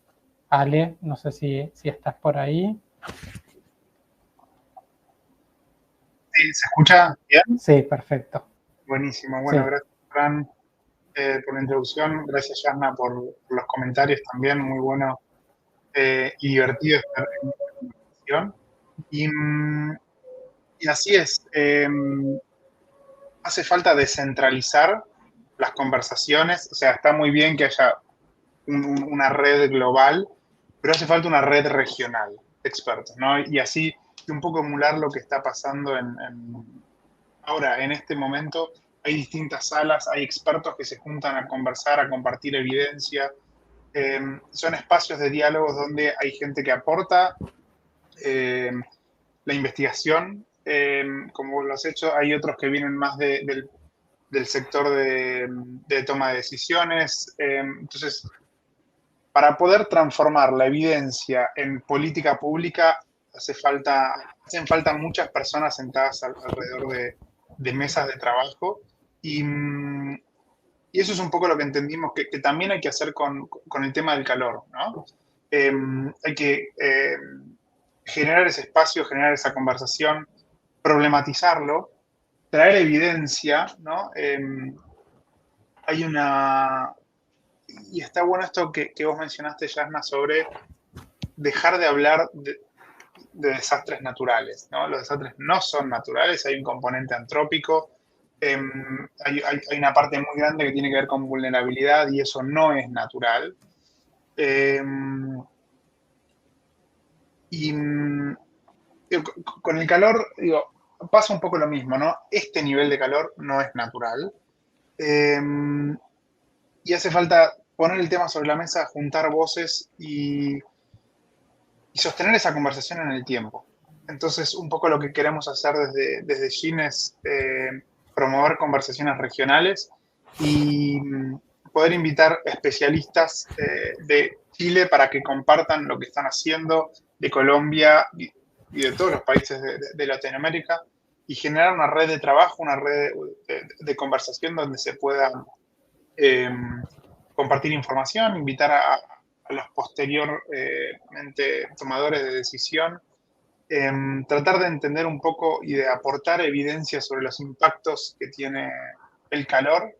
Ale, no sé si estás por ahí. Sí, ¿se escucha bien? Sí, perfecto. Buenísimo. Bueno, Sí. gracias, Fran, por la introducción. Gracias, Yasna, por los comentarios también. Muy bueno y divertido estar en esta conversación. Y así es. Hace falta descentralizar las conversaciones. O sea, está muy bien que haya una red global, pero hace falta una red regional de expertos, ¿no? Y así un poco emular lo que está pasando ahora, en este momento. Hay distintas salas, hay expertos que se juntan a conversar, a compartir evidencia. Son espacios de diálogos donde hay gente que aporta la investigación, como lo has hecho. Hay otros que vienen más del sector de toma de decisiones. Entonces, para poder transformar la evidencia en política pública, hacen falta muchas personas sentadas alrededor de mesas de trabajo. Y eso es un poco lo que entendimos que también hay que hacer con el tema del calor, ¿no? Hay que generar ese espacio, generar esa conversación, problematizarlo, traer evidencia, ¿no? Hay una... Y está bueno esto que vos mencionaste, Yasna, sobre dejar de hablar de desastres naturales, ¿no? Los desastres no son naturales, hay un componente antrópico, hay una parte muy grande que tiene que ver con vulnerabilidad y eso no es natural. Y con el calor, digo, pasa un poco lo mismo, ¿no? Este nivel de calor no es natural. Y hace falta poner el tema sobre la mesa, juntar voces y sostener esa conversación en el tiempo. Entonces, un poco lo que queremos hacer desde SHIN es promover conversaciones regionales y poder invitar especialistas de Chile para que compartan lo que están haciendo, de Colombia y de todos los países de Latinoamérica, y generar una red de trabajo, una red de conversación donde se pueda compartir información, invitar a los posteriormente tomadores de decisión, tratar de entender un poco y de aportar evidencia sobre los impactos que tiene el calor,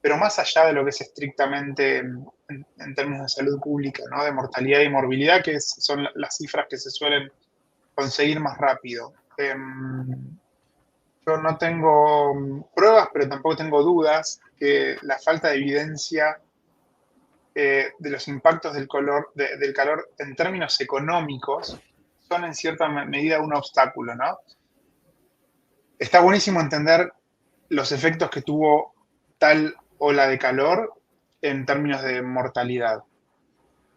pero más allá de lo que es estrictamente en términos de salud pública, ¿no? De mortalidad y morbilidad, que son las cifras que se suelen conseguir más rápido. Yo no tengo pruebas, pero tampoco tengo dudas que la falta de evidencia de los impactos del calor en términos económicos son en cierta medida un obstáculo, ¿no? Está buenísimo entender los efectos que tuvo tal ola de calor en términos de mortalidad,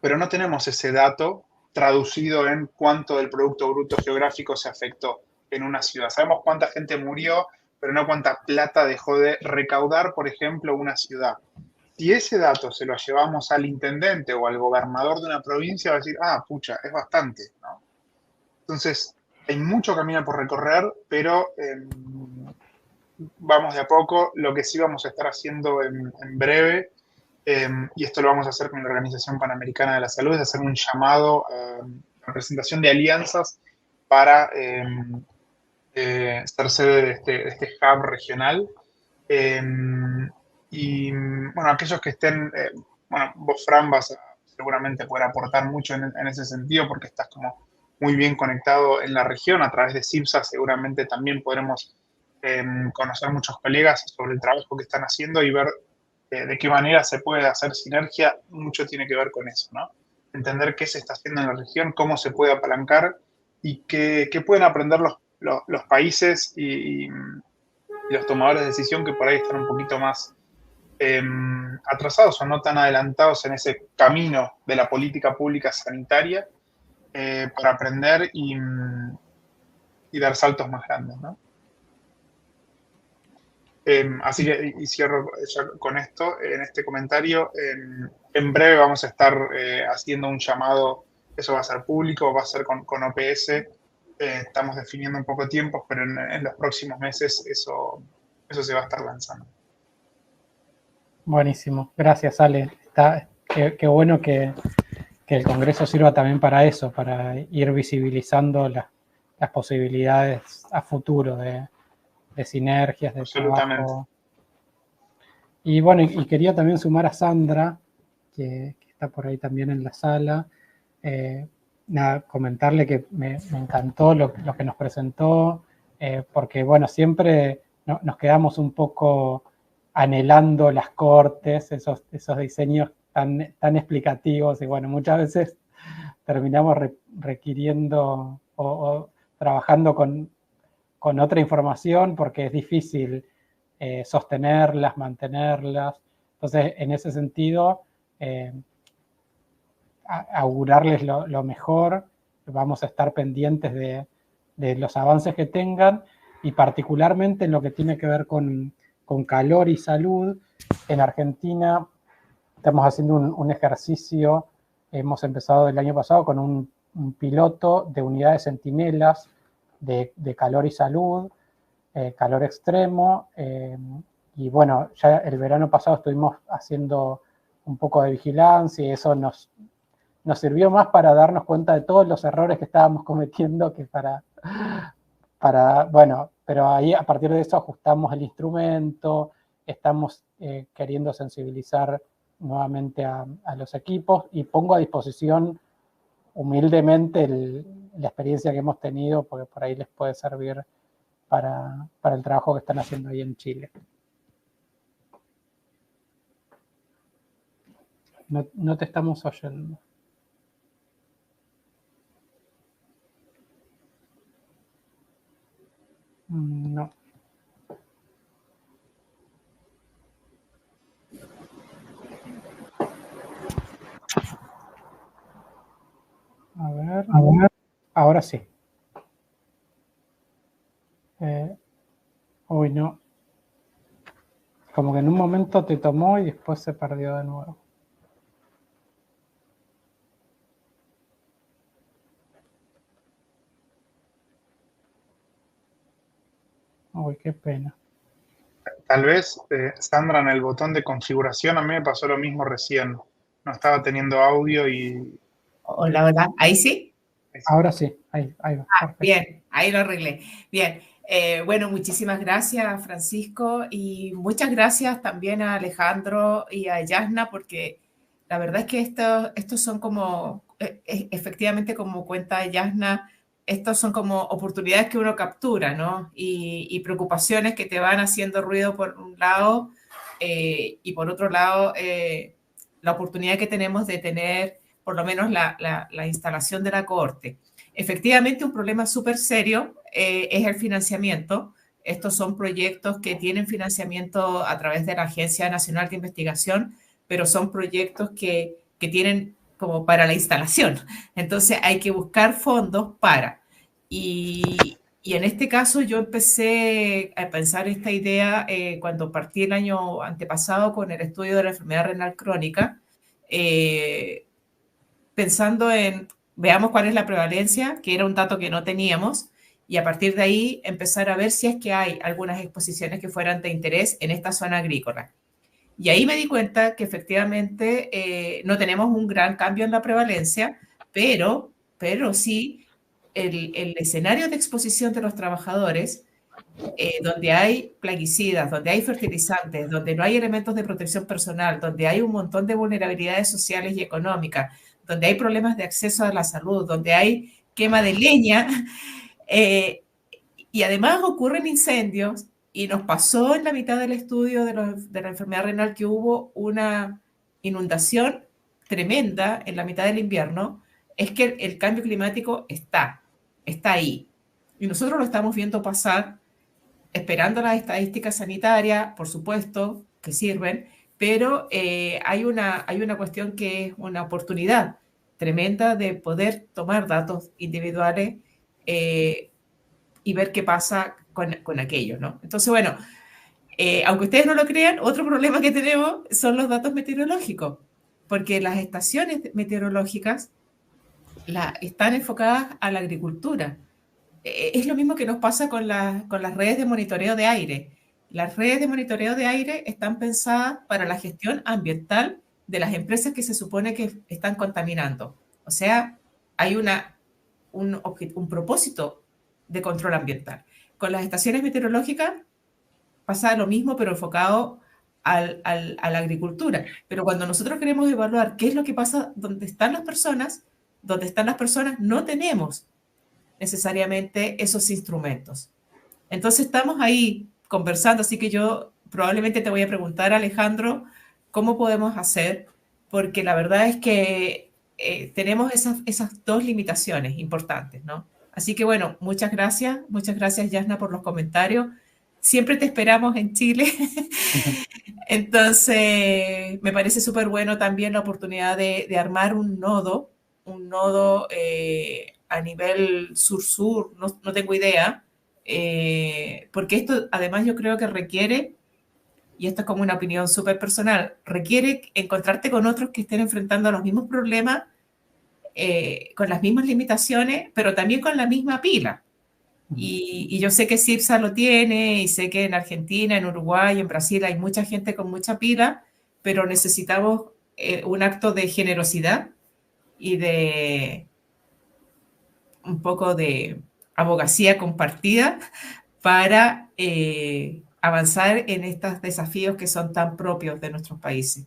pero no tenemos ese dato traducido en cuánto del Producto Bruto Geográfico se afectó en una ciudad. Sabemos cuánta gente murió, pero no cuánta plata dejó de recaudar, por ejemplo, una ciudad. Si ese dato se lo llevamos al intendente o al gobernador de una provincia, va a decir, ah, pucha, es bastante, ¿no? Entonces, hay mucho camino por recorrer, pero vamos de a poco. Lo que sí vamos a estar haciendo en breve, y esto lo vamos a hacer con la Organización Panamericana de la Salud, es hacer un llamado a la presentación de alianzas para ser sede de este hub regional. Y bueno, aquellos que estén, bueno, vos, Fran, vas a seguramente poder aportar mucho en ese sentido porque estás como muy bien conectado en la región. A través de CIPSA seguramente también podremos conocer muchos colegas sobre el trabajo que están haciendo y ver de qué manera se puede hacer sinergia. Mucho tiene que ver con eso, ¿no? Entender qué se está haciendo en la región, cómo se puede apalancar y qué pueden aprender los países y los tomadores de decisión que por ahí están un poquito más atrasados o no tan adelantados en ese camino de la política pública sanitaria para aprender y dar saltos más grandes, ¿no? Así que, y cierro ya con esto, en este comentario, en breve vamos a estar haciendo un llamado, eso va a ser público, va a ser con OPS, estamos definiendo un poco tiempos, pero en los próximos meses eso se va a estar lanzando. Buenísimo, gracias Ale. Qué bueno que el Congreso sirva también para eso, para ir visibilizando las posibilidades a futuro de sinergias, de trabajo. Y bueno, y quería también sumar a Sandra, que está por ahí también en la sala, comentarle que me encantó lo que nos presentó, porque bueno, siempre nos quedamos un poco anhelando las cortes, esos diseños tan explicativos, y bueno, muchas veces terminamos requiriendo o trabajando con otra información porque es difícil sostenerlas, mantenerlas. Entonces, en ese sentido, augurarles lo mejor, vamos a estar pendientes de los avances que tengan y particularmente en lo que tiene que ver con calor y salud. En Argentina estamos haciendo un ejercicio, hemos empezado el año pasado con un piloto de unidades centinelas de calor y salud, calor extremo, y bueno, ya el verano pasado estuvimos haciendo un poco de vigilancia y eso nos sirvió más para darnos cuenta de todos los errores que estábamos cometiendo que bueno, pero ahí a partir de eso ajustamos el instrumento, estamos queriendo sensibilizar nuevamente a los equipos y pongo a disposición humildemente la experiencia que hemos tenido porque por ahí les puede servir para el trabajo que están haciendo ahí en Chile. No te estamos oyendo. No. A ver. Ahora sí. Uy, no. Como que en un momento te tomó y después se perdió de nuevo. Uy, qué pena. Tal vez, Sandra, en el botón de configuración, a mí me pasó lo mismo recién. No estaba teniendo audio y... Hola, hola. ¿Ahí sí? Ahora sí, ahí va. Bien, ahí lo arreglé. Bien, bueno, muchísimas gracias, Francisco, y muchas gracias también a Alejandro y a Yasna, porque la verdad es que estos son como, efectivamente, como cuenta Yasna, estos son como oportunidades que uno captura, ¿no? Y preocupaciones que te van haciendo ruido por un lado, y por otro lado, la oportunidad que tenemos de tener por lo menos la instalación de la cohorte. Efectivamente, un problema súper serio es el financiamiento. Estos son proyectos que tienen financiamiento a través de la Agencia Nacional de Investigación, pero son proyectos que tienen como para la instalación. Entonces hay que buscar fondos para. Y en este caso yo empecé a pensar esta idea cuando partí el año antepasado con el estudio de la enfermedad renal crónica, pensando en, veamos cuál es la prevalencia, que era un dato que no teníamos, y a partir de ahí empezar a ver si es que hay algunas exposiciones que fueran de interés en esta zona agrícola. Y ahí me di cuenta que efectivamente no tenemos un gran cambio en la prevalencia, pero sí el escenario de exposición de los trabajadores, donde hay plaguicidas, donde hay fertilizantes, donde no hay elementos de protección personal, donde hay un montón de vulnerabilidades sociales y económicas, donde hay problemas de acceso a la salud, donde hay quema de leña, y además ocurren incendios, y nos pasó en la mitad del estudio de la enfermedad renal que hubo una inundación tremenda en la mitad del invierno, es que el cambio climático está ahí. Y nosotros lo estamos viendo pasar, esperando las estadísticas sanitarias, por supuesto, que sirven, pero hay una cuestión que es una oportunidad tremenda de poder tomar datos individuales y ver qué pasa con aquello, ¿no? Entonces, bueno, aunque ustedes no lo crean, otro problema que tenemos son los datos meteorológicos, porque las estaciones meteorológicas están enfocadas a la agricultura. Es lo mismo que nos pasa con las redes de monitoreo de aire. Las redes de monitoreo de aire están pensadas para la gestión ambiental de las empresas que se supone que están contaminando. O sea, hay un propósito de control ambiental. Con las estaciones meteorológicas pasa lo mismo, pero enfocado a la agricultura. Pero cuando nosotros queremos evaluar qué es lo que pasa donde están las personas no tenemos necesariamente esos instrumentos. Entonces estamos ahí conversando, así que yo probablemente te voy a preguntar, Alejandro, cómo podemos hacer, porque la verdad es que tenemos esas dos limitaciones importantes, ¿no? Así que bueno, muchas gracias, Yasna, por los comentarios. Siempre te esperamos en Chile. Entonces, me parece súper bueno también la oportunidad de armar un nodo a nivel sur-sur, no tengo idea, porque esto además yo creo que requiere, y esto es como una opinión súper personal, requiere encontrarte con otros que estén enfrentando los mismos problemas, con las mismas limitaciones, pero también con la misma pila. Y yo sé que CIPSA lo tiene, y sé que en Argentina, en Uruguay, en Brasil hay mucha gente con mucha pila, pero necesitamos un acto de generosidad y de un poco de abogacía compartida para avanzar en estos desafíos que son tan propios de nuestros países,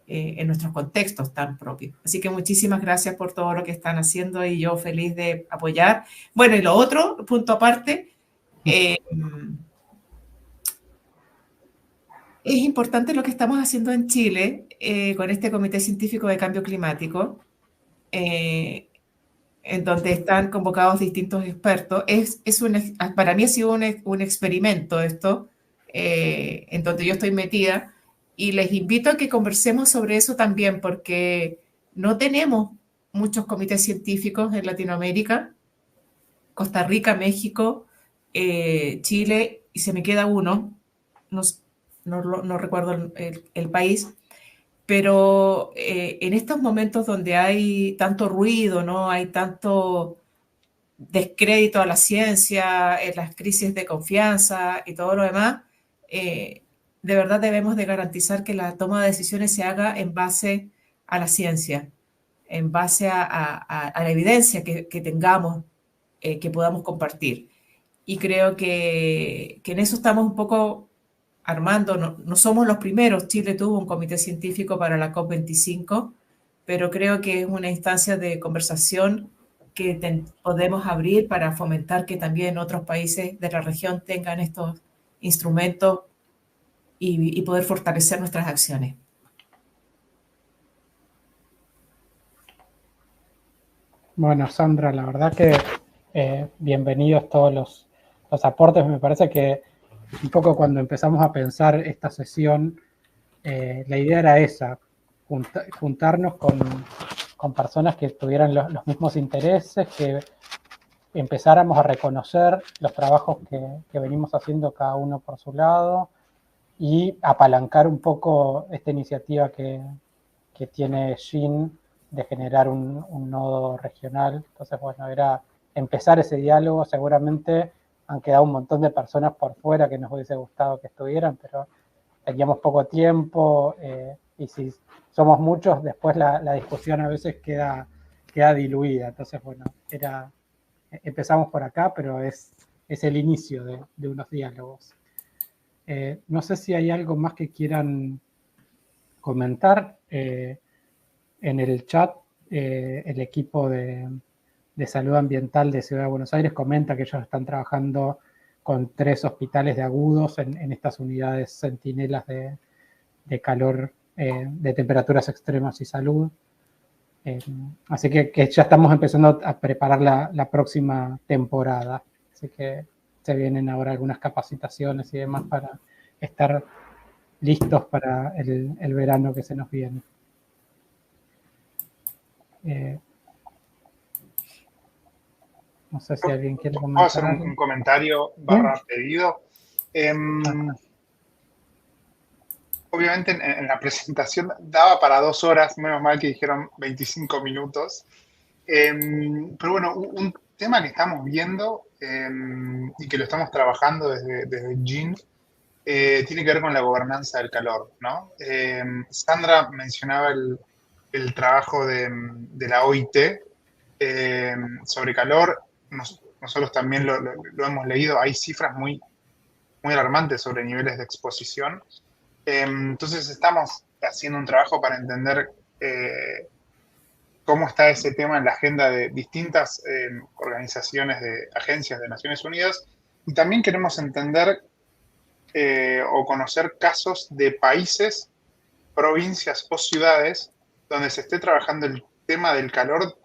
en nuestros contextos tan propios. Así que muchísimas gracias por todo lo que están haciendo y yo feliz de apoyar. Bueno, y lo otro, punto aparte, es importante lo que estamos haciendo en Chile con este Comité Científico de Cambio Climático, en donde están convocados distintos expertos. Para mí ha sido un experimento esto, en donde yo estoy metida, y les invito a que conversemos sobre eso también, porque no tenemos muchos comités científicos en Latinoamérica, Costa Rica, México, Chile, y se me queda uno, no recuerdo el país, pero en estos momentos donde hay tanto ruido, ¿no? Hay tanto descrédito a la ciencia, en las crisis de confianza y todo lo demás, de verdad debemos de garantizar que la toma de decisiones se haga en base a la ciencia, en base a la evidencia que tengamos, que podamos compartir. Y creo que en eso estamos un poco armando. No somos los primeros. Chile tuvo un comité científico para la COP25, pero creo que es una instancia de conversación que podemos abrir para fomentar que también otros países de la región tengan estos instrumentos y poder fortalecer nuestras acciones. Bueno, Sandra, la verdad que bienvenidos todos los aportes. Me parece que un poco cuando empezamos a pensar esta sesión, la idea era esa, juntarnos con personas que tuvieran los mismos intereses, que empezáramos a reconocer los trabajos que venimos haciendo cada uno por su lado y apalancar un poco esta iniciativa que tiene Jean de generar un nodo regional. Entonces, bueno, era empezar ese diálogo. Seguramente han quedado un montón de personas por fuera que nos hubiese gustado que estuvieran, pero teníamos poco tiempo, y si somos muchos, después la discusión a veces queda diluida. Entonces, bueno, empezamos por acá, pero es el inicio de unos diálogos. No sé si hay algo más que quieran comentar. En el chat, el equipo de salud ambiental de Ciudad de Buenos Aires comenta que ellos están trabajando con 3 hospitales de agudos en estas unidades centinelas de calor, de temperaturas extremas y salud. Así que ya estamos empezando a preparar la próxima temporada. Así que se vienen ahora algunas capacitaciones y demás para estar listos para el verano que se nos viene. No sé si alguien quiere comentar. ¿Puedo hacer un comentario / pedido? Obviamente en la presentación daba para 2 horas, menos mal que dijeron 25 minutos. Pero bueno, un tema que estamos viendo y que lo estamos trabajando desde GIN tiene que ver con la gobernanza del calor, ¿no? Sandra mencionaba el trabajo de la OIT sobre calor. Nosotros también lo hemos leído. Hay cifras muy, muy alarmantes sobre niveles de exposición. Entonces estamos haciendo un trabajo para entender cómo está ese tema en la agenda de distintas organizaciones, agencias de Naciones Unidas, y también queremos entender o conocer casos de países, provincias o ciudades donde se esté trabajando el tema del calor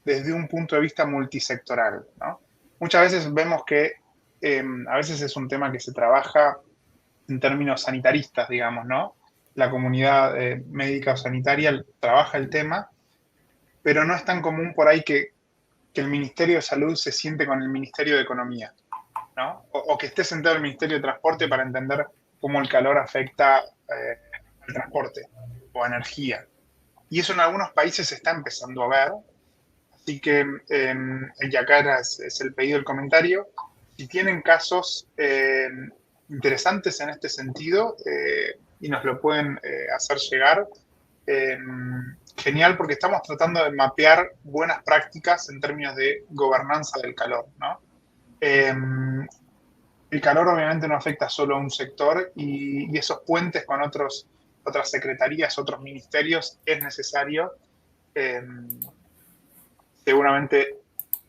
desde un punto de vista multisectoral, ¿no? Muchas veces vemos que a veces es un tema que se trabaja en términos sanitaristas, digamos, ¿no? La comunidad médica o sanitaria trabaja el tema, pero no es tan común por ahí que el Ministerio de Salud se siente con el Ministerio de Economía, ¿no? O que esté sentado el Ministerio de Transporte para entender cómo el calor afecta al transporte o a energía. Y eso en algunos países se está empezando a ver. Así que, y acá es el pedido del comentario, si tienen casos interesantes en este sentido y nos lo pueden hacer llegar, genial, porque estamos tratando de mapear buenas prácticas en términos de gobernanza del calor, ¿no? El calor obviamente no afecta solo a un sector y esos puentes con otras secretarías, otros ministerios, es necesario. Seguramente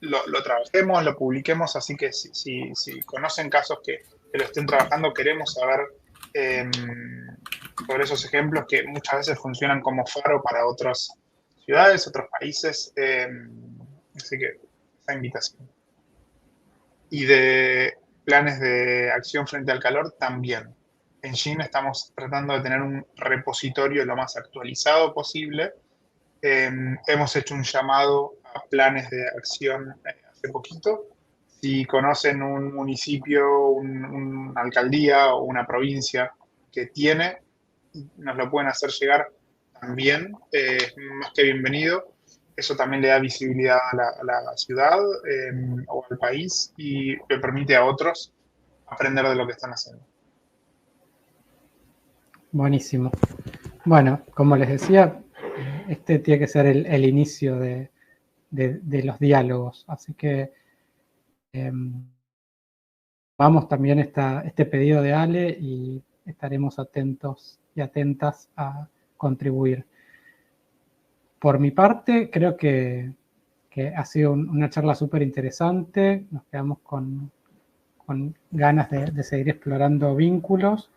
lo trabajemos, lo publiquemos, así que si conocen casos que lo estén trabajando, queremos saber sobre esos ejemplos que muchas veces funcionan como faro para otras ciudades, otros países. Así que esa invitación. Y de planes de acción frente al calor también. En GIN estamos tratando de tener un repositorio lo más actualizado posible. Hemos hecho un llamado a planes de acción hace poquito. Si conocen un municipio, una alcaldía o una provincia que tiene, nos lo pueden hacer llegar también, más que bienvenido. Eso también le da visibilidad a la ciudad o al país y le permite a otros aprender de lo que están haciendo. Buenísimo. Bueno, como les decía, este tiene que ser el inicio de los diálogos. Así que vamos también este pedido de Ale y estaremos atentos y atentas a contribuir. Por mi parte, creo que ha sido una charla súper interesante. Nos quedamos con ganas de seguir explorando vínculos,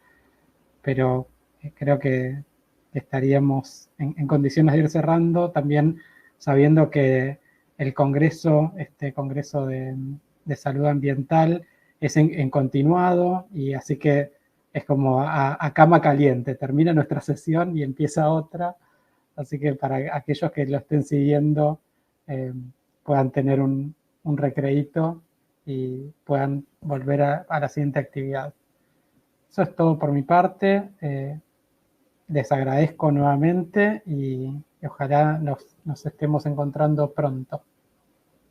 pero creo que estaríamos en condiciones de ir cerrando, también sabiendo que el Congreso, este Congreso de Salud Ambiental, es en continuado, y así que es como a cama caliente, termina nuestra sesión y empieza otra. Así que para aquellos que lo estén siguiendo puedan tener un recreíto y puedan volver a la siguiente actividad. Eso es todo por mi parte. Les agradezco nuevamente y ojalá nos estemos encontrando pronto.